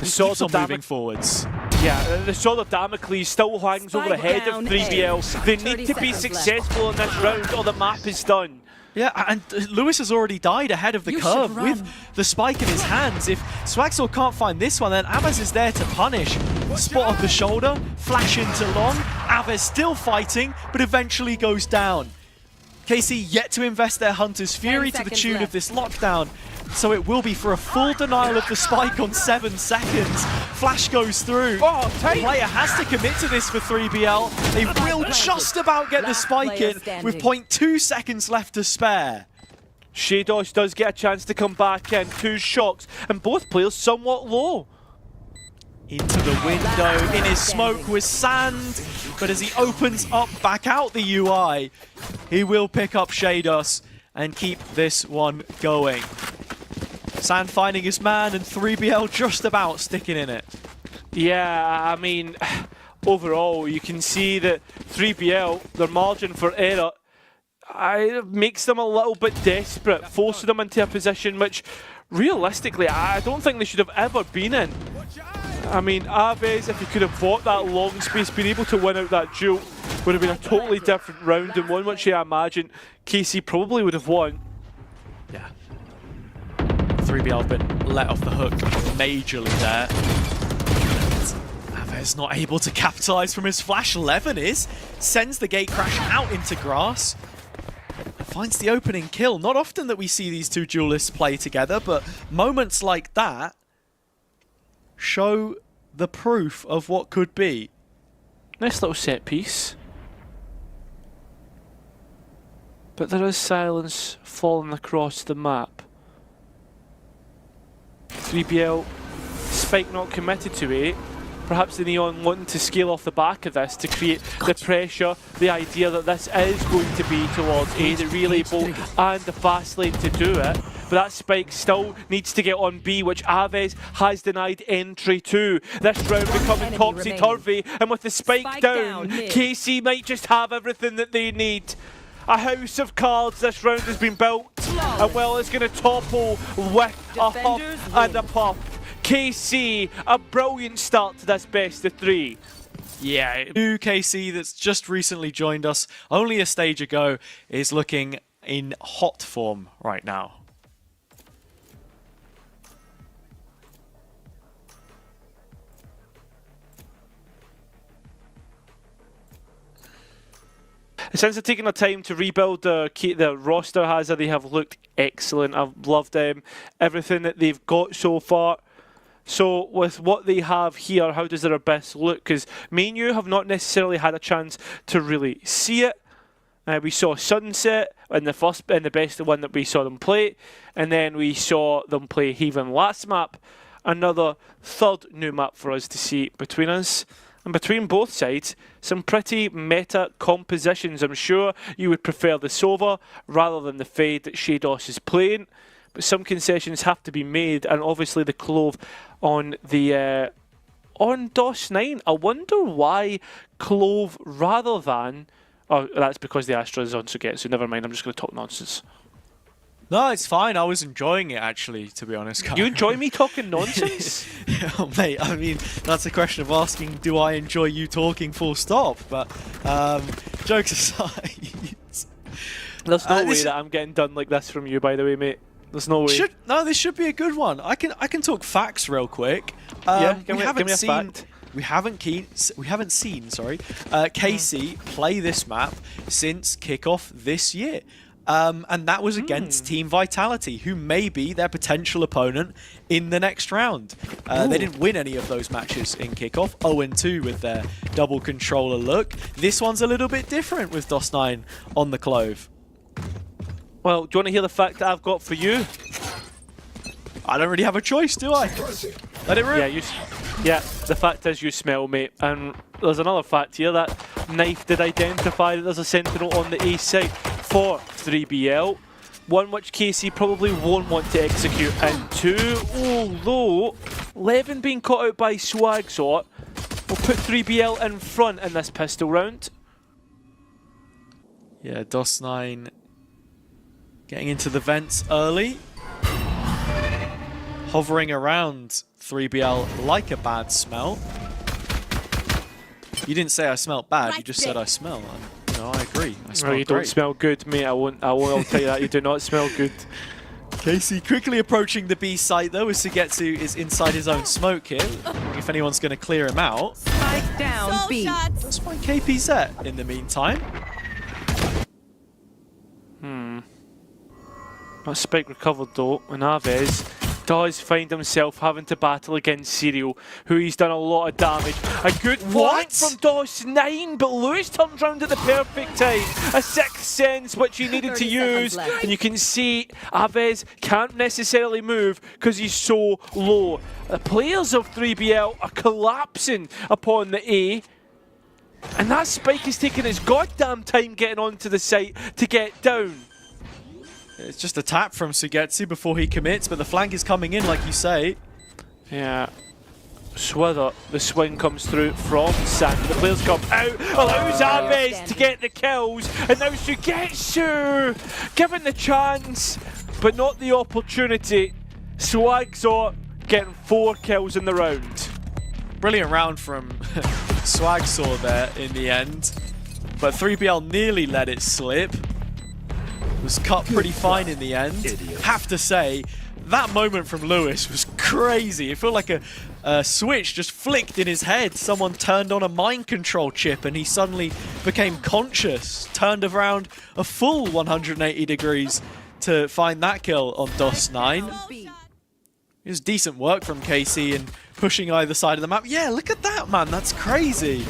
He keeps on moving forwards. Yeah, the sword of Damocles still hangs over the head of 3bl. They need to be successful in this round or the map is done. Yeah, and Lewis has already died ahead of the curve with the spike in his hands. If Swagsaw can't find this one, then Aves is there to punish. Spot on the shoulder, flash into long. Aves still fighting, but eventually goes down. KC yet to invest their Hunter's Fury to the tune of this lockdown. So it will be for a full denial of the spike on 7 seconds. Flash goes through. The player has to commit to this for 3bl. They will just about get the spike in with 0.2 seconds left to spare. showdown does get a chance to come back in. 2 shots, and both players somewhat low. Into the window, in his smoke was Sand, but as he opens up back out the UI, he will pick up showdown and keep this one going. Sand finding his man, and 3bl just about sticking in it. Yeah, I mean, overall, you can see that 3bl, their margin for error, makes them a little bit desperate, forcing them into a position which, realistically, I don't think they should have ever been in. I mean, Aves, if he could have bought that long space, been able to win out that duel, would have been a totally different round, and one which I imagine KC probably would have won. Yeah. 3bl have been let off the hook majorly there. Aves not able to capitalize from his flash. Levin is. Sends the gate crash out into grass. And finds the opening kill. Not often that we see these two duelists play together, but moments like that show the proof of what could be. Nice little set piece. But there is silence falling across the map. 3bl, spike not committed to it. Perhaps the Neon wanting to scale off the back of this to create the pressure, the idea that this is going to be towards A, the relay bolt and the fast lane to do it. But that spike still needs to get on B, which Aves has denied entry to. This round becoming topsy-turvy, and with the spike down, KC might just have everything that they need. A house of cards this round has been built, and well, it's going to topple with a huff and a puff. KC, a brilliant start to this best of 3. Yeah, new KC that's just recently joined us only a stage ago is looking in hot form right now. Since they've taken the time to rebuild the roster, they have looked excellent. I've loved everything that they've got so far. So with what they have here, how does their abyss look? Because me and you have not necessarily had a chance to really see it. We saw Sunset in the best one that we saw them play, and then we saw them play Haven last map. Another third new map for us to see between us. And between both sides, some pretty meta compositions. I'm sure you would prefer the Sova rather than the Fade that showdown is playing. But some concessions have to be made, and obviously the Clove on the on DOS 9. I wonder why Clove rather than... Oh, that's because the Astra is on Sugetsu. Never mind, I'm just going to talk nonsense. No, it's fine. I was enjoying it, actually, to be honest. You enjoy me talking nonsense? Oh, mate, I mean, that's a question of asking, do I enjoy you talking full stop? But jokes aside... There's no way that I'm getting done like this from you, by the way, mate. There's no way. No, this should be a good one. I can talk facts real quick. Yeah, give me a fact. We haven't seen KC play this map since kickoff this year. And that was against Team Vitality, who may be their potential opponent in the next round. They didn't win any of those matches in kickoff, 0-2 with their double controller look. This one's a little bit different with DOS 9 on the Clove. Well, do you want to hear the fact that I've got for you? I don't really have a choice, do I? Let it rip. Yeah, the fact is you smell, mate. And there's another fact here. That knife did identify that there's a sentinel on the A side for 3bl. One which KC probably won't want to execute into. Although, Levin being caught out by Swagsaw will put 3BL in front in this pistol round. Yeah, DOS9 getting into the vents early. Hovering around 3BL like a bad smell. You didn't say I smelled bad, you just said I smell. And, you know, I agree. I smell No, you great. don't smell good, mate. I'll tell you that. You do not smell good. Casey quickly approaching the B site though, as Sugetsu is inside his own smoke here. If anyone's going to clear him out. Spike down B. Let's find KPZ in the meantime. That spike recovered though, and Aves does find himself having to battle against Serial, who he's done a lot of damage. A good flank from DOS9, but Lewis turns round at the perfect time. A sixth sense which he needed to use, and you can see Aves can't necessarily move because he's so low. The players of 3BL are collapsing upon the A, and that spike is taking his goddamn time getting onto the site to get down. It's just a tap from Sugetsu before he commits, but the flank is coming in, like you say. Yeah. Swither, the swing comes through from Sand. The players come out, allows Aves to get the kills, and now Sugetsu given the chance, but not the opportunity. Swagzor getting 4 kills in the round. Brilliant round from Swagsaw there in the end, but 3BL nearly let it slip. Was cut pretty fine in the end. Have to say, that moment from Lewis was crazy. It felt like a switch just flicked in his head. Someone turned on a mind control chip and he suddenly became conscious. Turned around a full 180 degrees to find that kill on DOS9. It was decent work from KC in pushing either side of the map. Yeah, look at that, man. That's crazy.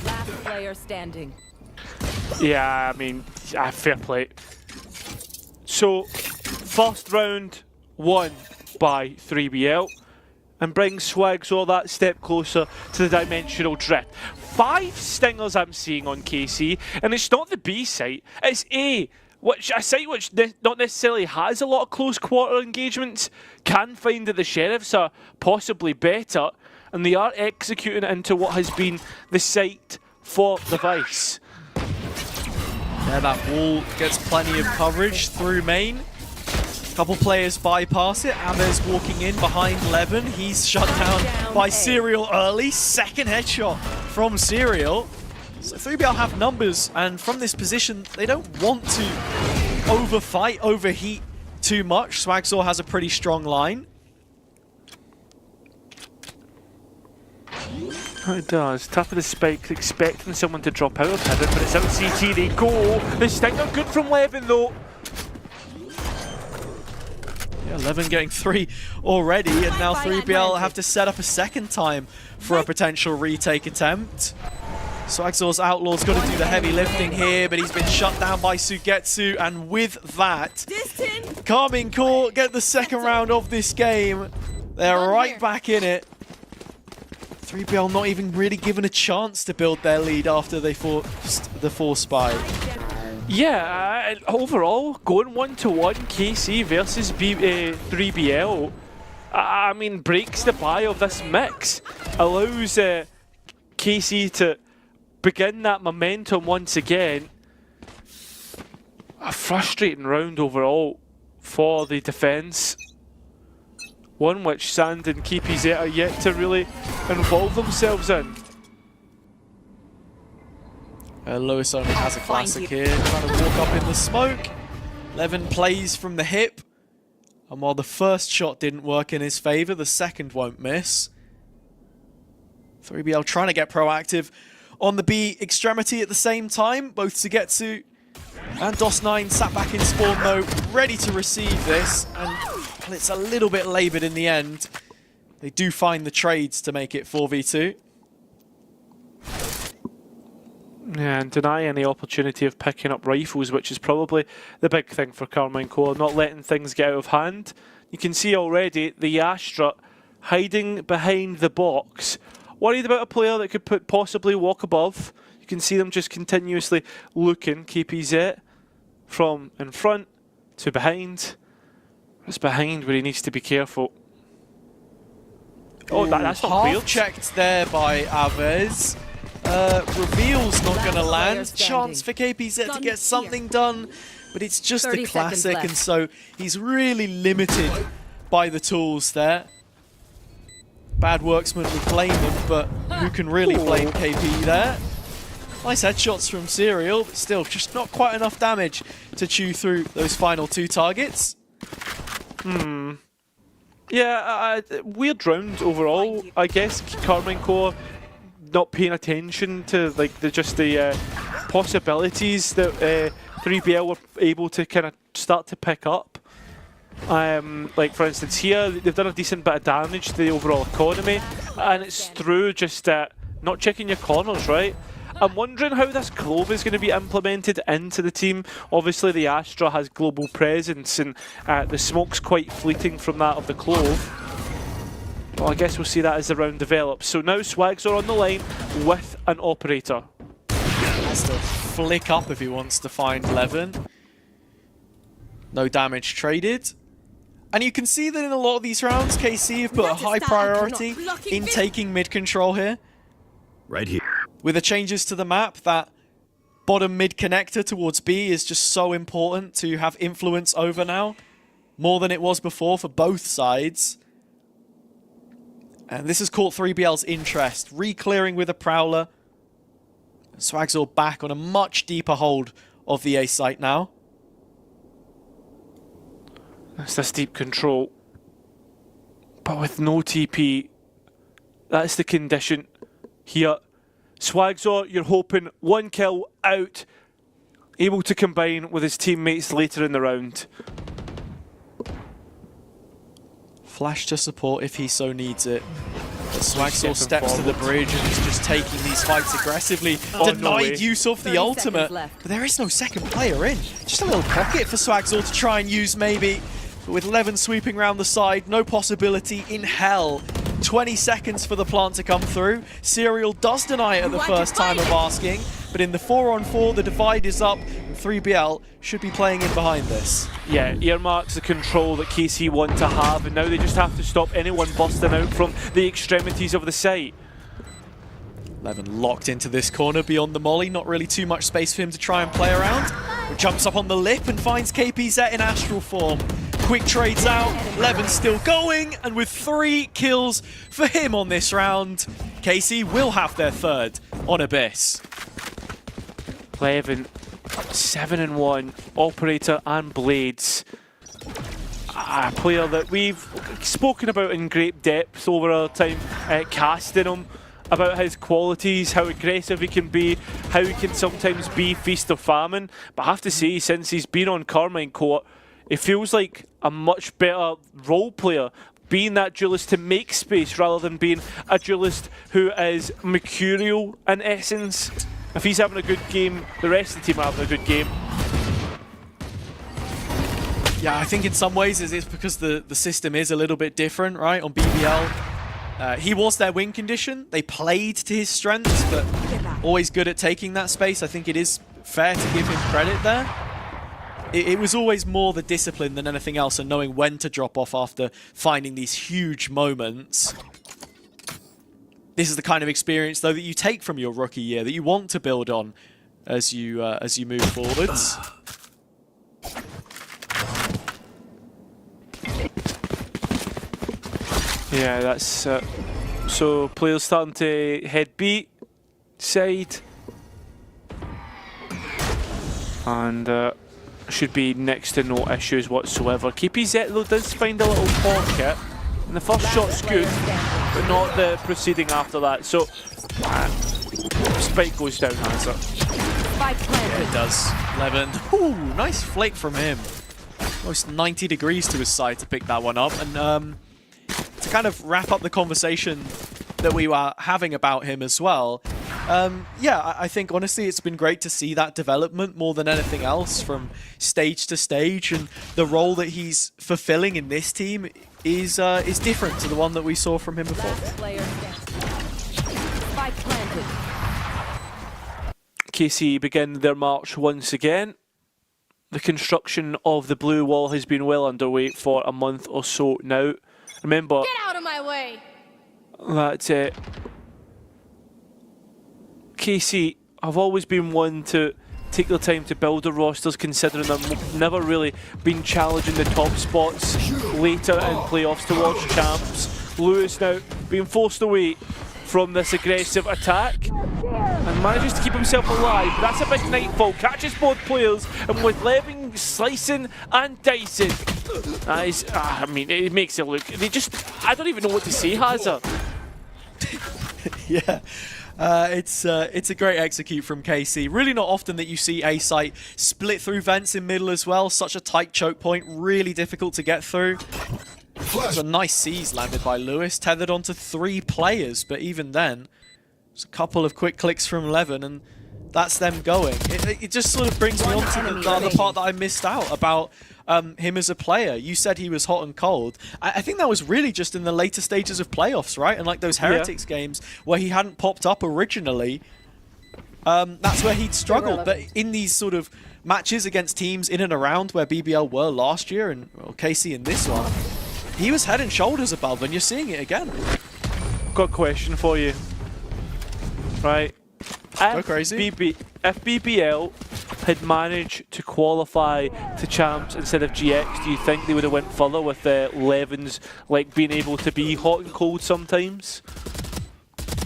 Last player standing. Yeah, I mean, fair play. So, first round won by 3BL and brings Swags all that step closer to the dimensional drift. 5 stingers I'm seeing on KC, and it's not the B site, it's A, which a site which not necessarily has a lot of close quarter engagements, can find that the Sheriffs are possibly better, and they are executing it into what has been the site for the Vice. Yeah, that wall gets plenty of coverage through main. Couple players bypass it. Aves walking in behind Levin. He's shut down by Serial early. Second headshot from Serial. So 3BL have numbers, and from this position, they don't want to overfight, overheat too much. Swagsaw has a pretty strong line. It does. Top of the spike, expecting someone to drop out of pivot, but it's out CT, they go. The stinger good from Levin though. Yeah, Levin getting 3 already, and now 3BL have to set up a second time for a potential retake attempt. Swagsaw's Outlaw's got to do the heavy lifting here, but he's been shut down by Sugetsu, and with that, Karmine Corp get the second round of this game. They're right back in it. 3BL not even really given a chance to build their lead after they forced the force buy. Yeah, overall, going 1-1 KC versus 3BL, I mean, breaks the buy of this mix. Allows KC to begin that momentum once again. A frustrating round overall for the defence. One which Sand and KPZ are yet to really involve themselves in. Lewis only has a classic here, trying to walk up in the smoke. Levin plays from the hip, and while the first shot didn't work in his favour, the second won't miss. 3BL trying to get proactive on the B extremity at the same time. Both Sugetsu and DOS9 sat back in spawn mode, ready to receive this, and well, it's a little bit laboured in the end. They do find the trades to make it 4v2. Yeah, and deny any opportunity of picking up rifles, which is probably the big thing for Karmine Corp, not letting things get out of hand. You can see already the Astra hiding behind the box, worried about a player that could possibly walk above. You can see them just continuously looking. KPZ from in front to behind. It's behind where he needs to be careful. Oh, that's not Half clear. checked there by Aves. Reveal's not going to land. Chance for KPZ to get something done, but it's just the classic, and so he's really limited by the tools there. Bad worksman would blame him, but who can really blame KP there? Nice headshots from Serial, but still just not quite enough damage to chew through those final 2 targets. Yeah, weird round overall. I guess Karmine Corp not paying attention to like the possibilities that 3bl were able to kind of start to pick up. Like for instance here, they've done a decent bit of damage to the overall economy, and it's through just not checking your corners, right? I'm wondering how this Clove is going to be implemented into the team. Obviously the Astra has global presence, and the smoke's quite fleeting from that of the Clove. Well, I guess we'll see that as the round develops. So now Swags are on the line with an operator. Has to flick up if he wants to find Levin. No damage traded. And you can see that in a lot of these rounds, KC have put a high priority in taking mid control here. Right here. With the changes to the map, that bottom mid connector towards B is just so important to have influence over now. More than it was before for both sides. And this has caught 3bl's interest. Re-clearing with a Prowler. Swagzor back on a much deeper hold of the A site now. That's this deep control. But with no TP, that's the condition here. Swagzor, you're hoping 1 kill out, able to combine with his teammates later in the round. Flash to support if he so needs it. But Swagzor steps to the bridge and is just taking these fights aggressively. Denied use of the ultimate, but there is no second player in. Just a little pocket for Swagzor to try and use maybe. But with Levin sweeping around the side, no possibility in hell. 20 seconds for the plant to come through. Serial does deny it at the first time of asking, but in the 4-on-4, the divide is up, and 3bl should be playing in behind this. Yeah, earmarks the control that KC want to have, and now they just have to stop anyone busting out from the extremities of the site. Levin locked into this corner beyond the molly, not really too much space for him to try and play around. But jumps up on the lip and finds KPZ in astral form. Quick trades out, Levin still going, and with 3 kills for him on this round, KC will have their 3rd on Abyss. Levin, 7-1, Operator and Blades. A player that we've spoken about in great depth over our time casting him, about his qualities, how aggressive he can be, how he can sometimes be feast or famine. But I have to say, since he's been on Karmine Corp, it feels like a much better role player, being that duelist to make space rather than being a duelist who is mercurial in essence. If he's having a good game, the rest of the team are having a good game. Yeah, I think in some ways it's because the system is a little bit different, right? On BBL, he was their win condition. They played to his strengths, but always good at taking that space. I think it is fair to give him credit there. It was always more the discipline than anything else, and knowing when to drop off after finding these huge moments. This is the kind of experience, though, that you take from your rookie year, that you want to build on as you move forwards. Yeah, that's so players starting to head B side, and should be next to no issues whatsoever. KPZ though does find a little pocket, and the first shot's good, but not the proceeding after that. So spike goes down, has it? Yeah, it does. Levin. Ooh, nice flick from him. Almost 90 degrees to his side to pick that one up, and to kind of wrap up the conversation that we were having about him as well. Yeah, I think honestly it's been great to see that development more than anything else from stage to stage, and the role that he's fulfilling in this team is different to the one that we saw from him before. KC begin their march once again. The construction of the blue wall has been well underway for a month or so now. Remember, Get out of my way! That's it. KC have always been one to take their time to build their rosters, considering they've never really been challenging the top spots later in playoffs towards champs. Lewis now being forced away from this aggressive attack and manages to keep himself alive. But that's a big nightfall, catches both players, and with Levin slicing and dicing, that is, I mean, it makes it look, I don't even know what to say, Hazard. Yeah. It's a great execute from KC. Really not often that you see a site split through vents in middle as well. Such a tight choke point, really difficult to get through. There's a nice seize landed by Lewis, tethered onto 3 players, but even then, there's a couple of quick clicks from Levin, and that's them going. It just sort of brings me on to the other part that I missed out about him as a player. You said he was hot and cold. I think that was really just in the later stages of playoffs, right? And like those Heretics games where he hadn't popped up originally, that's where he'd struggled. But in these sort of matches against teams in and around where BBL were last year, and KC in this one, he was head and shoulders above, and you're seeing it again. Got a question for you. Right. Go crazy. If BBL had managed to qualify to champs instead of GX, do you think they would have went further with Levin's like being able to be hot and cold sometimes?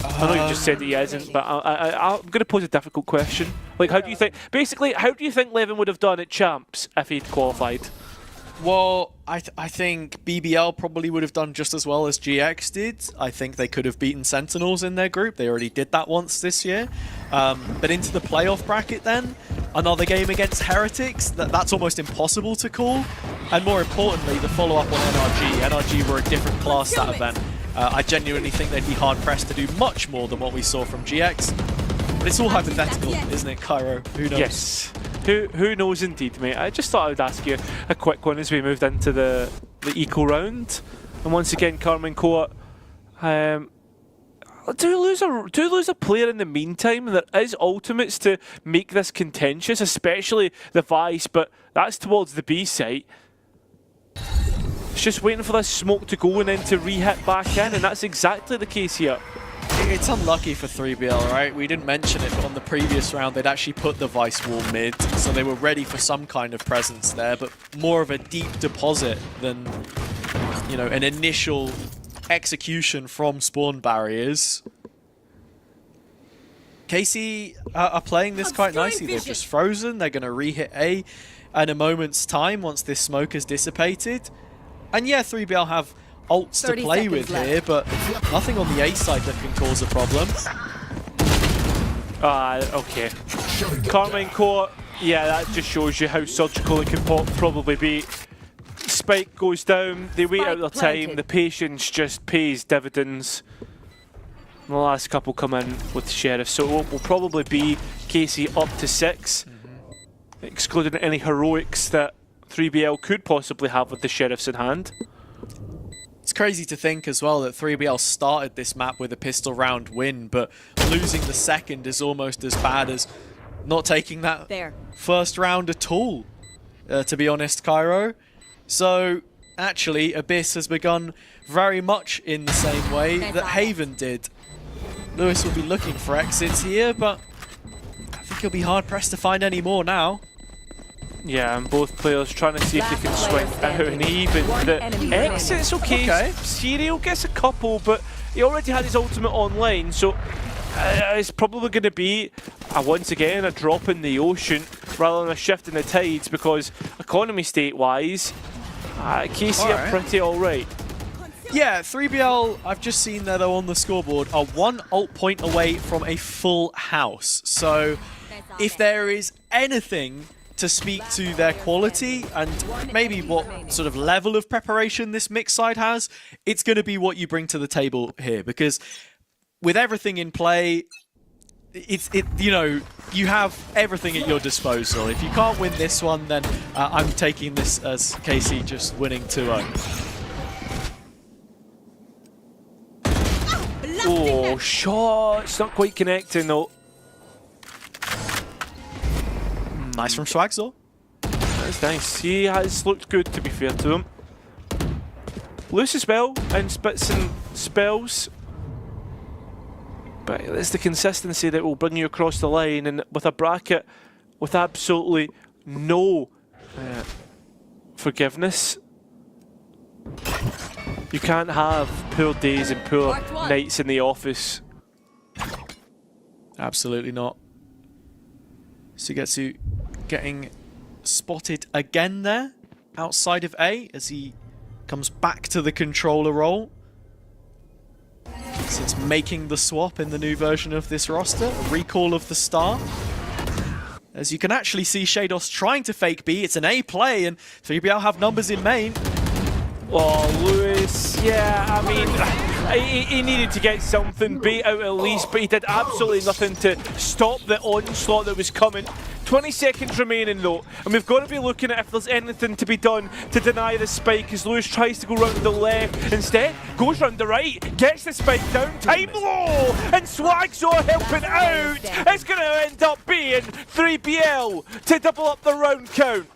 I know you just said that he isn't, but I'm going to pose a difficult question. Like, how do you think? Basically, how do you think Levin would have done at champs if he'd qualified? Well, I think BBL probably would have done just as well as GX did. I think they could have beaten Sentinels in their group. They already did that once this year. But into the playoff bracket then, another game against Heretics, that's almost impossible to call. And more importantly, the follow-up on NRG. NRG were a different class that event. I genuinely think they'd be hard-pressed to do much more than what we saw from GX. But it's all hypothetical, isn't it, Cairo? Who knows? Yes. Who knows indeed, mate. I just thought I would ask you a quick one as we moved into the eco round. And once again, Karmine Corp, do lose a player in the meantime. There is ultimates to make this contentious, especially the Vice, but that's towards the B site. It's just waiting for this smoke to go and then to re-hit back in, and that's exactly the case here. It's unlucky for 3BL, right? We didn't mention it, but on the previous round, they'd actually put the Vice wall mid, so they were ready for some kind of presence there, but more of a deep deposit than, you know, an initial execution from spawn barriers. KC are playing this quite nicely. They've just frozen. They're going to re-hit A in a moment's time once this smoke has dissipated. And yeah, 3BL have ults to play with here, but nothing on the A side that can cause a problem. Okay. Karmine Corp, yeah, that just shows you how surgical it can probably be. Spike goes down, they wait out their time, the patience just pays dividends. And the last couple come in with Sheriff, so it will probably be Casey up to 6, excluding any heroics that 3BL could possibly have with the Sheriffs in hand. It's crazy to think as well that 3BL started this map with a pistol round win, but losing the second is almost as bad as not taking that first round at all, to be honest, Cairo. So, actually, Abyss has begun very much in the same way that Haven did. Lewis will be looking for exits here, but I think he'll be hard-pressed to find any more now. Yeah, and both players trying to see if they can swing out and even the exit's okay. Serial gets a couple, but he already had his ultimate online, so it's probably going to be once again a drop in the ocean rather than a shift in the tides, because economy state-wise, KC are pretty alright. Yeah, 3BL, I've just seen there though on the scoreboard, are 1 ult point away from a full house. So if there is anything to speak to their quality and maybe what sort of level of preparation this mix side has, it's going to be what you bring to the table here, because with everything in play, you know, you have everything at your disposal. If you can't win this one, then I'm taking this as KC just winning 2-0. Oh, shot! It's not quite connecting though. Nice from Swagzor. That's nice. He has looked good, to be fair to him. Loose as well, and spits and spells. But it's the consistency that will bring you across the line, and with a bracket with absolutely no forgiveness, you can't have poor days and poor nights in the office. Absolutely not. Sugetsu getting spotted again there, outside of A, as he comes back to the controller role. Since making the swap in the new version of this roster, a recall of the star. As you can actually see Shados trying to fake B, it's an A play, and 3bl have numbers in main. Oh, Lewis, yeah, I mean, he needed to get something beat out at least, but he did absolutely nothing to stop the onslaught that was coming. 20 seconds remaining though, and we've got to be looking at if there's anything to be done to deny the spike, as Lewis tries to go round the left, instead goes round the right, gets the spike down, time low, and Swagzor helping out. It's going to end up being 3bl to double up the round count.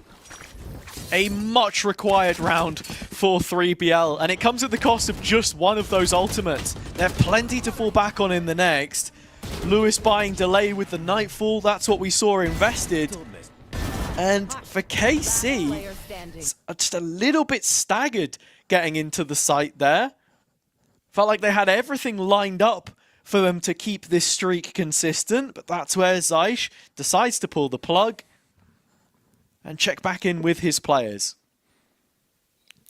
A much required round for 3bl, and it comes at the cost of just one of those ultimates. They have plenty to fall back on in the next. Lewis buying delay with the Nightfall, that's what we saw invested. And for KC, it's just a little bit staggered getting into the site there. Felt like they had everything lined up for them to keep this streak consistent, but that's where Zysh decides to pull the plug and check back in with his players.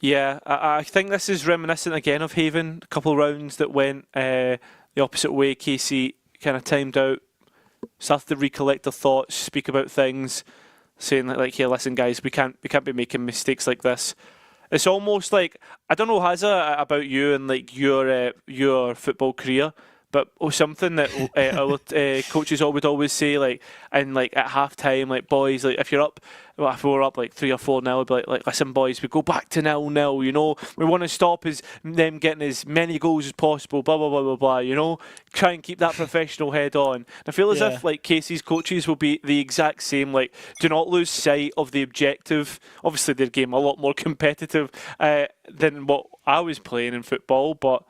Yeah, I think this is reminiscent again of Haven. A couple of rounds that went the opposite way. KC kind of timed out, started to recollect their thoughts, speak about things, saying like, "Hey, listen, guys, we can't be making mistakes like this." It's almost like, I don't know, Hazza, about you and like your football career, but something that our coaches would always say, like, and like at half time, like, boys, like if you're up, well, if we were up like 3 or 4 now, I'd be like, listen, boys, we go back to 0-0, you know, we want to stop them getting as many goals as possible, blah, blah, blah, blah, blah, you know, try and keep that professional head on. And I feel as if like Casey's coaches will be the exact same, like, do not lose sight of the objective. Obviously their game a lot more competitive than what I was playing in football, but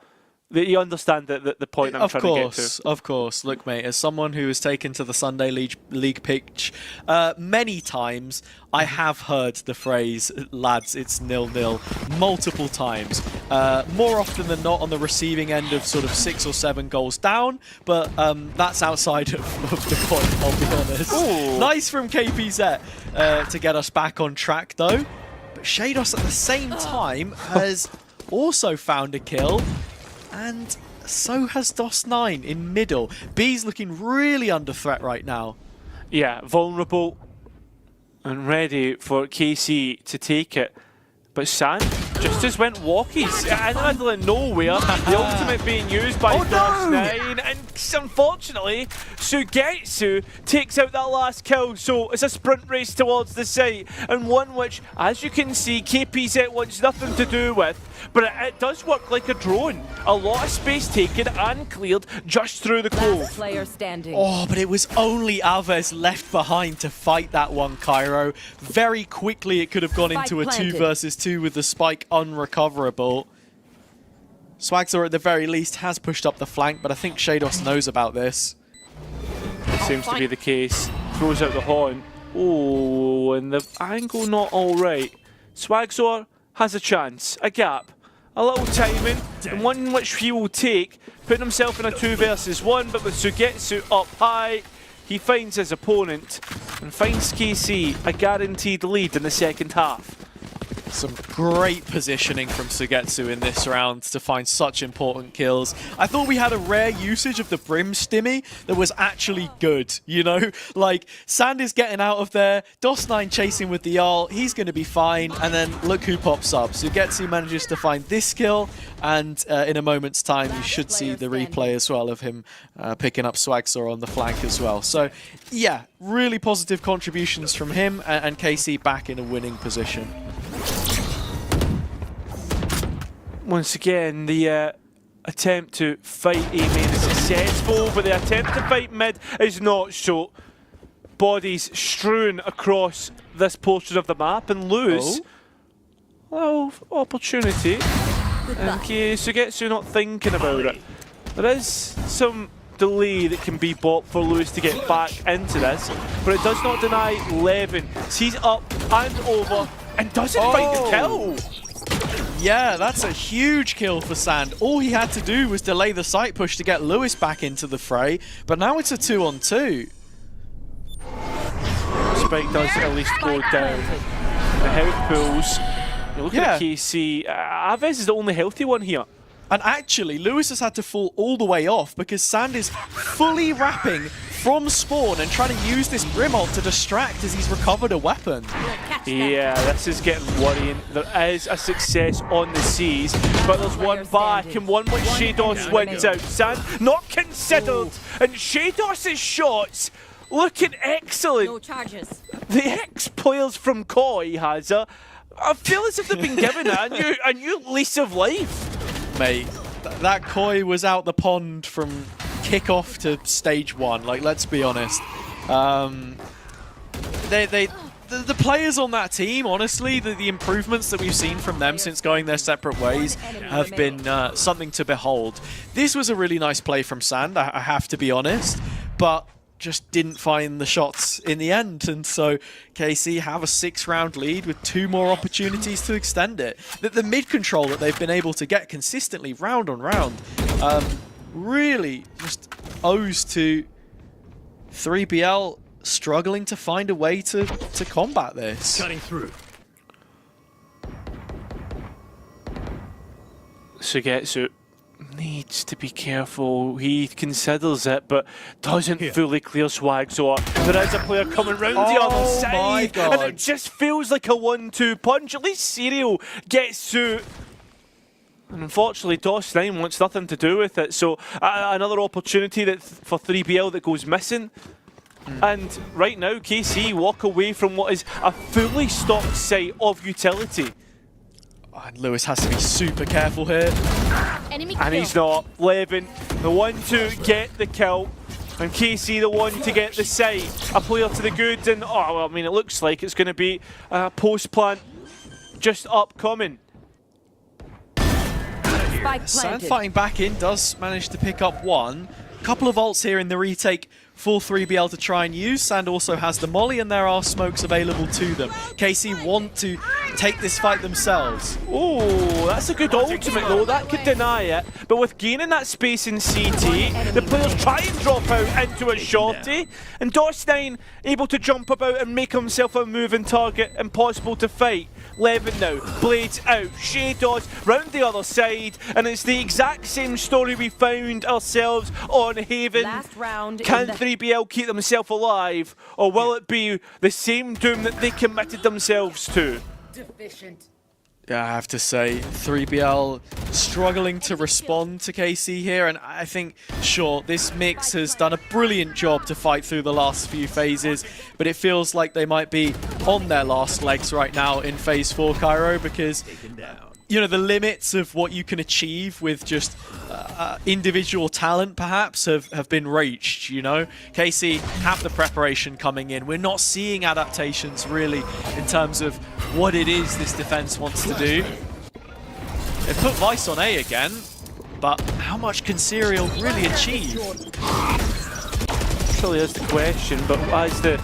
you understand the point I'm trying to get to. Of course. Look, mate, as someone who has taken to the Sunday League pitch many times, I have heard the phrase, lads, it's 0-0, multiple times. More often than not on the receiving end of sort of 6 or 7 goals down, but that's outside of the point, I'll be honest. Ooh. Nice from KPZ to get us back on track, though. But Shados at the same time has also found a kill. And so has DOS9 in middle. B's looking really under threat right now. Yeah, vulnerable and ready for KC to take it. But Sand just as went walkies in the middle of nowhere. The ultimate being used by DOS9. And unfortunately, Sugetsu takes out that last kill. So it's a sprint race towards the site. And one which, as you can see, KPZ wants nothing to do with. But it does work like a drone. A lot of space taken and cleared just through the cove. Player standing. Oh, but it was only Alves left behind to fight that one, Cairo. Very quickly it could have gone into a 2 versus 2 with the spike unrecoverable. Swagzor at the very least has pushed up the flank, but I think Shados knows about this. Seems to be the case. Throws out the horn. Oh, and the angle not all right. Swagzor has a chance, a gap, a little timing, and one which he will take, putting himself in a 2 versus 1, but with Sugetsu up high, he finds his opponent and finds KC a guaranteed lead in the second half. Some great positioning from Sugetsu in this round to find such important kills. I thought we had a rare usage of the Brim stimmy that was actually good, you know? Like, Sand is getting out of there, DOS9 chasing with the ult, he's going to be fine, and then look who pops up. Sugetsu manages to find this kill, and in a moment's time you should see the replay as well of him picking up Swagzor on the flank as well. So, yeah, really positive contributions from him, and KC back in a winning position. Once again, the attempt to fight A main is successful, but the attempt to fight mid is not so. Bodies strewn across this portion of the map, and lose. Oh, opportunity. And Sugetsu not thinking about it. There is some delay that can be bought for Lewis to get back into this, but it does not deny Levin. He's up and over and doesn't find the kill. Yeah, that's a huge kill for Sand. All he had to do was delay the site push to get Lewis back into the fray, but now it's a 2-on-2. Spike does at least go down. The health pools. You're looking at KC. Aves is the only healthy one here. And actually, Lewis has had to fall all the way off because Sand is fully wrapping from spawn and trying to use this Brim ult to distract as he's recovered a weapon. Yeah, this is getting worrying. There is a success on the seas, but there's one back and one which Shaydos wins out. Sand not considered, and Shaydos's shots looking excellent. No charges. The ex-players from Koi has I feel as if they've been given a new lease of life. Mate, that Koi was out the pond from kickoff to stage 1. Like, let's be honest. The players on that team, honestly, the improvements that we've seen from them since going their separate ways have been something to behold. This was a really nice play from Sand, I have to be honest, but just didn't find the shots in the end, and so KC have a 6-round lead with 2 more opportunities to extend it. The mid control that they've been able to get consistently round on round really just owes to 3bl struggling to find a way to combat this. Cutting through. Sugetsu needs to be careful. He considers it, but doesn't fully clear Swag. So there is a player coming round the other side, and it just feels like a 1-2 punch. At least Serial gets to. And unfortunately, DOS9 wants nothing to do with it. So another opportunity that for 3bl that goes missing. And right now, KC walk away from what is a fully stocked site of utility. And Lewis has to be super careful here. And he's not. Levin, the one to get the kill. And KC, the one to get the site. A player to the good. And, oh, well, I mean, it looks like it's going to be a post-plant just upcoming. Sand fighting back in, does manage to pick up one. Couple of ults here in the retake for 3bl to try and use. Sand also has the molly, and there are smokes available to them. KC want to take this fight themselves. Oh, that's a good ultimate though. That could deny it. But with gaining that space in CT, the players try and drop out into a shorty. And DOS9 able to jump about and make himself a moving target, impossible to fight. Levin now, blades out, Shaydos round the other side, and it's the exact same story we found ourselves on Haven. Last round. Can 3bl keep themselves alive, or will it be the same doom that they committed themselves to? Deficient. Yeah, I have to say, 3bl struggling to respond to KC here, and I think, sure, this mix has done a brilliant job to fight through the last few phases, but it feels like they might be on their last legs right now in Phase 4, Cairo, because, you know, the limits of what you can achieve with just individual talent, perhaps, have been reached, you know? KC have the preparation coming in. We're not seeing adaptations, really, in terms of what it is this defense wants to do. They put Vice on A again, but how much can Serial really achieve? Actually, is the question, but as the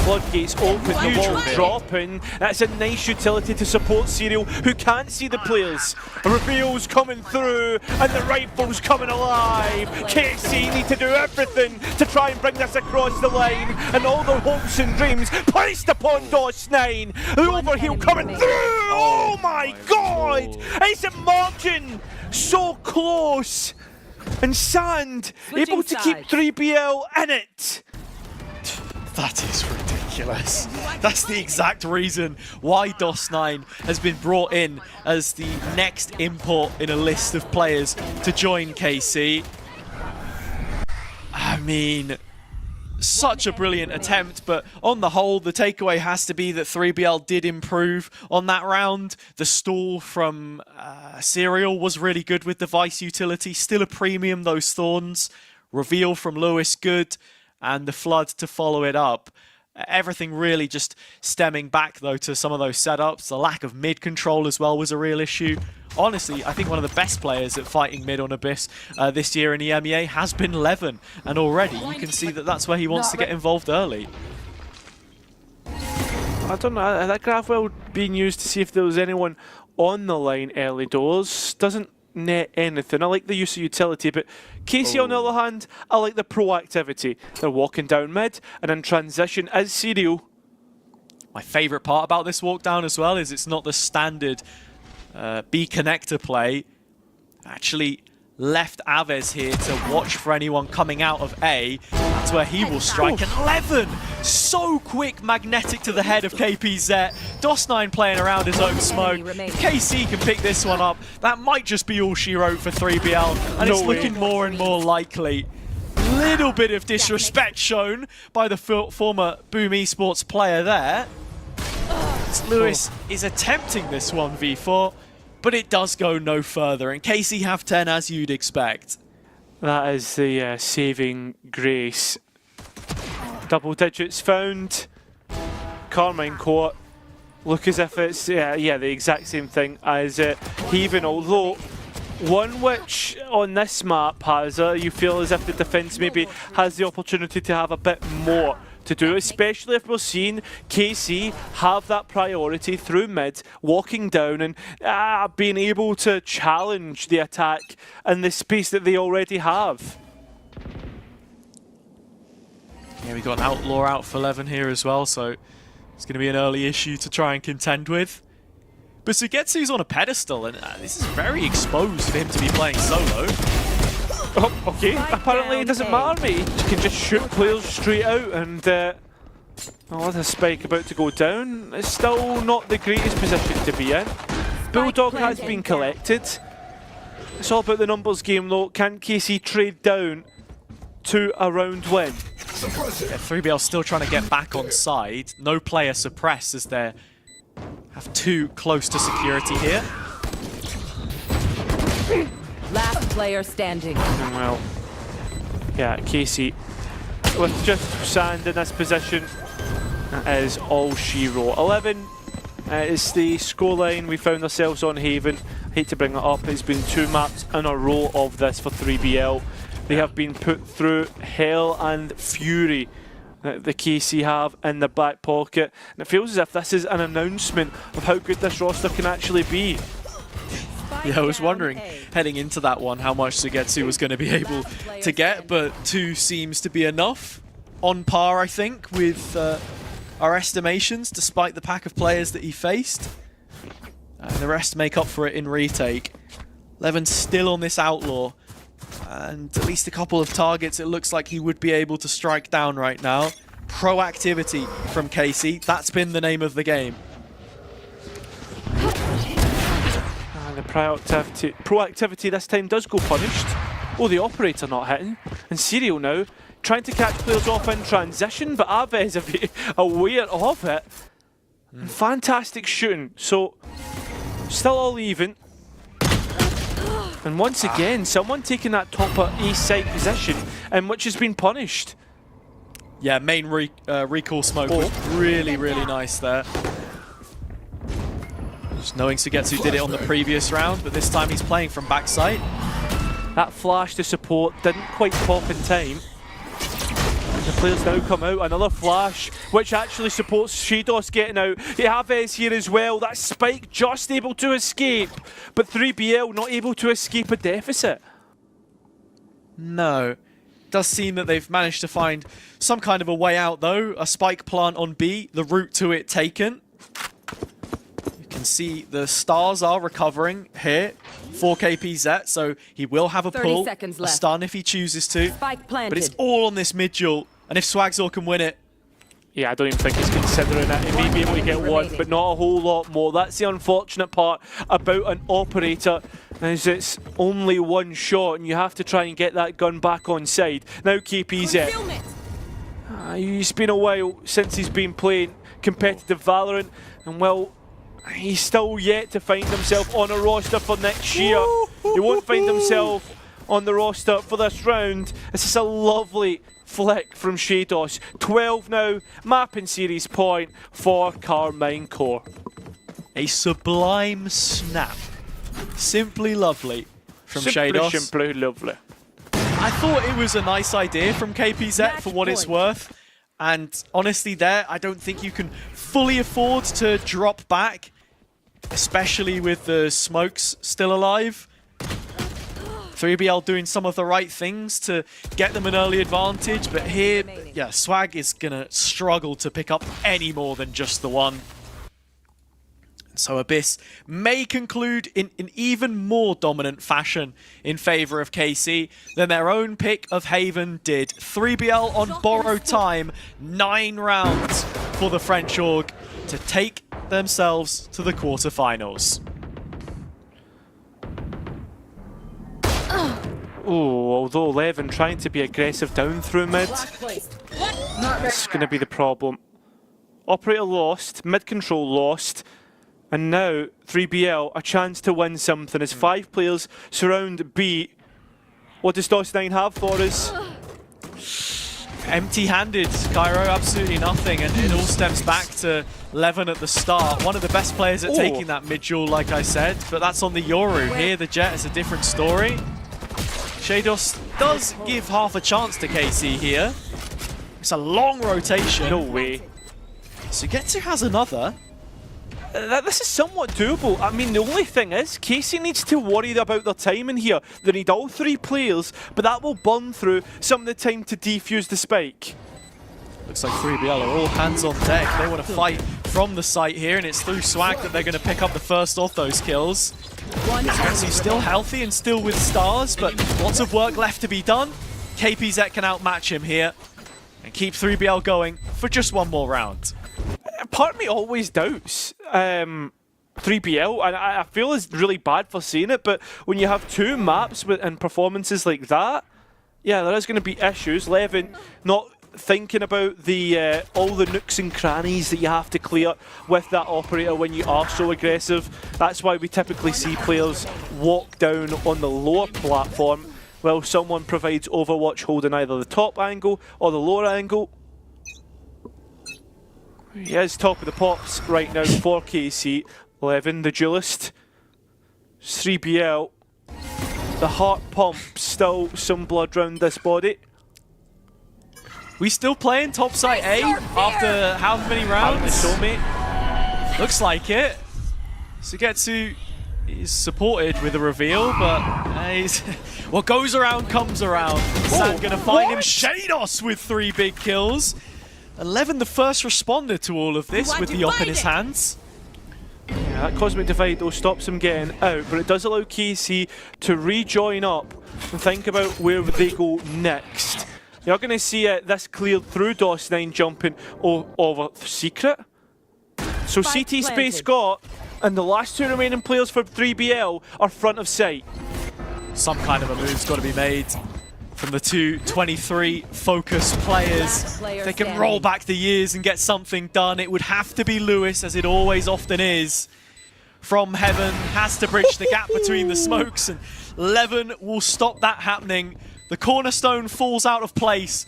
floodgates open, the wall dropping, that's a nice utility to support Serial, who can't see the players. Reveals coming through, and the rifle's coming alive. KC need to do everything to try and bring this across the line, and all their hopes and dreams placed upon DOS9. The overheal coming through! Oh my god! Isn't margin so close? And Sand able to keep 3bl in it. That is ridiculous. That's the exact reason why DOS9 has been brought in as the next import in a list of players to join KC. I mean, such a brilliant attempt, but on the whole, the takeaway has to be that 3bl did improve on that round. The stall from Serial was really good with the Vice utility. Still a premium, those Thorns. Reveal from Lewis, good. And the flood to follow it up. Everything really just stemming back, though, to some of those setups. The lack of mid control as well was a real issue honestly, I think one of the best players at fighting mid on Abyss this year in EMEA has been Levin. And already you can see that that's where he wants to get involved early. I don't know, that graph well being used to see if there was anyone on the line early doors. Doesn't net anything. I like the use of utility, but KC on the other hand, I like the proactivity. They're walking down mid, and in transition as Serial. My favourite part about this walk down as well is it's not the standard B connector play. Actually left Aves here to watch for anyone coming out of A. That's where he will strike. And Levin, so quick, magnetic to the head of KPZ. DOS9 playing around his own smoke. If KC can pick this one up, that might just be all she wrote for 3BL. And it's looking more and more likely. Little bit of disrespect shown by the former Boom Esports player there. Lewis is attempting this 1v4, but it does go no further, and KC have 10 as you'd expect. That is the saving grace. Double digits found. Karmine Corp look as if it's the exact same thing as Haven, although one which on this map has you feel as if the defence maybe has the opportunity to have a bit more to do, especially if we're seeing KC have that priority through mid, walking down and being able to challenge the attack in the space that they already have. Yeah, we got an outlaw out for Levin here as well, so it's going to be an early issue to try and contend with. But Sugetsu's on a pedestal, and this is very exposed for him to be playing solo. Oh, okay. Apparently it doesn't matter, mate. You can just shoot players straight out, and oh, the spike about to go down. It's still not the greatest position to be in. Bulldog has been collected. It's all about the numbers game, though. Can KC trade down to a round win? Yeah, 3BL still trying to get back on side. No player suppressed as they have too close to security here. Last player standing. Well, yeah, KC with just sand in this position, that is all she wrote. 11 is the scoreline we found ourselves on Haven. I hate to bring it up, it's been 2 maps in a row of this for 3BL. They have been put through hell and fury that the KC have in the back pocket. And it feels as if this is an announcement of how good this roster can actually be. Yeah, I was wondering, heading into that one, how much Sugetsu was going to be able to get, but 2 seems to be enough. On par, I think, with our estimations, despite the pack of players that he faced. And the rest make up for it in retake. Levin's still on this outlaw, and at least a couple of targets it looks like he would be able to strike down right now. Proactivity from KC, that's been the name of the game. The proactivity this time does go punished. Oh, the operator not hitting. And Serial now trying to catch players off in transition, but Aves is aware of it. And fantastic shooting. So, still all even. And once again, someone taking that top east side position, and which has been punished. Yeah, main recall smoke was really, really nice there. Just knowing Sugetsu did it on the previous round, but this time he's playing from backside. That flash to support didn't quite pop in time. And the players now come out, another flash, which actually supports Shaydos getting out. You have Ez here as well, that spike just able to escape, but 3BL not able to escape a deficit. No. Does seem that they've managed to find some kind of a way out though. A spike plant on B, the route to it taken. Can see the stars are recovering here for KPZ, so he will have a pull, a stun if he chooses to. But it's all on this mid duel, and if Swagzor can win it. Yeah, I don't even think he's considering it. He may be able to get one, but not a whole lot more. That's the unfortunate part about an operator, is it's only one shot, and you have to try and get that gun back on side. Now KPZ. It's been a while since he's been playing competitive Valorant, and well, he's still yet to find himself on a roster for next year. He won't find himself on the roster for this round. This is a lovely flick from Shaydos. 12 now, mapping series point for Karmine Corp. A sublime snap Simply lovely from Shados. Simply lovely. I thought it was a nice idea from KPZ for what it's worth. And honestly there, I don't think you can fully afford to drop back, especially with the smokes still alive. 3BL doing some of the right things to get them an early advantage, but here, yeah, Swag is going to struggle to pick up any more than just the one. So Abyss may conclude in an even more dominant fashion in favor of KC than their own pick of Haven did. 3BL on borrowed time, 9 rounds for the French org to take themselves to the quarterfinals. Oh, although 11 trying to be aggressive down through mid, it's going to be the problem. Operator lost, mid control lost, and now 3BL a chance to win something as 5 players surround B. What does DOS9 have for us? Empty-handed, Cairo, absolutely nothing, and it all stems back to Levin at the start. One of the best players at taking that mid-duel, like I said, but that's on the Yoru. Here, the Jet is a different story. Shados does give half a chance to KC here. It's a long rotation. No way. Sugetsu has another. This is somewhat doable. I mean, the only thing is, Casey needs to worry about their timing here. They need all 3 players, but that will burn through some of the time to defuse the spike. Looks like 3BL are all hands on deck. They want to fight from the site here, and it's through Swag that they're going to pick up the first of those kills. Sugetsu's still healthy and still with stars, but lots of work left to be done. KPZ can outmatch him here and keep 3BL going for just one more round. Part of me always doubts 3BL, and I feel it's really bad for saying it, but when you have 2 maps and performances like that, yeah, there is going to be issues. Levin not thinking about the all the nooks and crannies that you have to clear with that operator when you are so aggressive. That's why we typically see players walk down on the lower platform while someone provides Overwatch holding either the top angle or the lower angle. He is top of the pops right now for KC. Levin, the duelist. 3BL. The heart pump, still some blood round this body. We still playing top site A after how many rounds? Looks like it. Sugetsu is supported with a reveal, but he's what goes around comes around. Sam gonna find him. Shados with 3 big kills. 11 the first responder to all of this with the op in his hands. Yeah, that Cosmic Divide though stops him getting out, but it does allow KC to rejoin up and think about where they go next. You're going to see this cleared through DOS9 jumping over Secret. So CT Space got, and the last 2 remaining players for 3BL are front of sight. Some kind of a move's got to be made from the 2 23 focused players. If they can roll back the years and get something done, it would have to be Lewis, as it always often is. From Heaven, has to bridge the gap between the smokes, and Levin will stop that happening. The cornerstone falls out of place,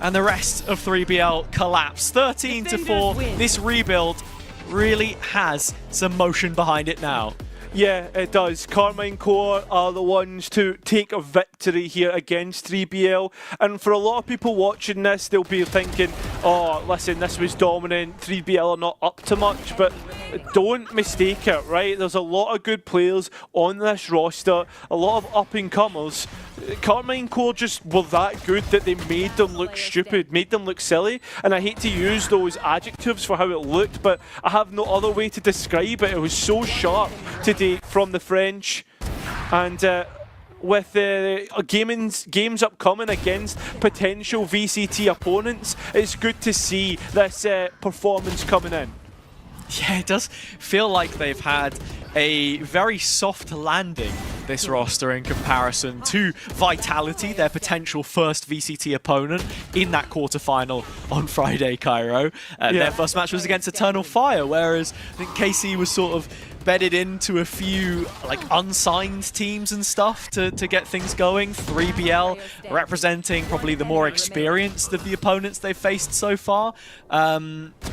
and the rest of 3BL collapse. 13-4. This rebuild really has some motion behind it now. Yeah, it does. Karmine Corp are the ones to take a victory here against 3BL. And for a lot of people watching this, they'll be thinking, oh, listen, this was dominant. 3BL are not up to much. But don't mistake it, right? There's a lot of good players on this roster, a lot of up-and-comers. Karmine Corp just were that good that they made them look stupid, made them look silly. And I hate to use those adjectives for how it looked, but I have no other way to describe it. It was so sharp today from the French. And with games upcoming against potential VCT opponents, it's good to see this performance coming in. Yeah, it does feel like they've had a very soft landing, this roster, in comparison to Vitality, their potential first VCT opponent in that quarterfinal on Friday, Cairo. Their first match was against Eternal Fire, whereas I think KC was sort of bedded into a few like unsigned teams and stuff to get things going. 3bl representing probably the more experienced of the opponents they've faced so far.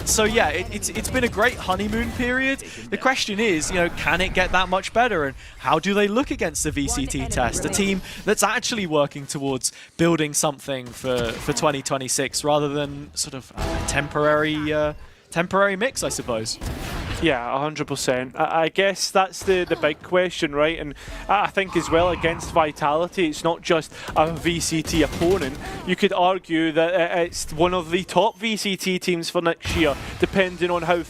So yeah, it's been a great honeymoon period. The question is, you know, can it get that much better, and how do they look against the VCT test, a team that's actually working towards building something for 2026 rather than sort of temporary mix, I suppose. Yeah, 100%. I guess that's the big question, right? And I think as well against Vitality, it's not just a VCT opponent. You could argue that it's one of the top VCT teams for next year, depending on how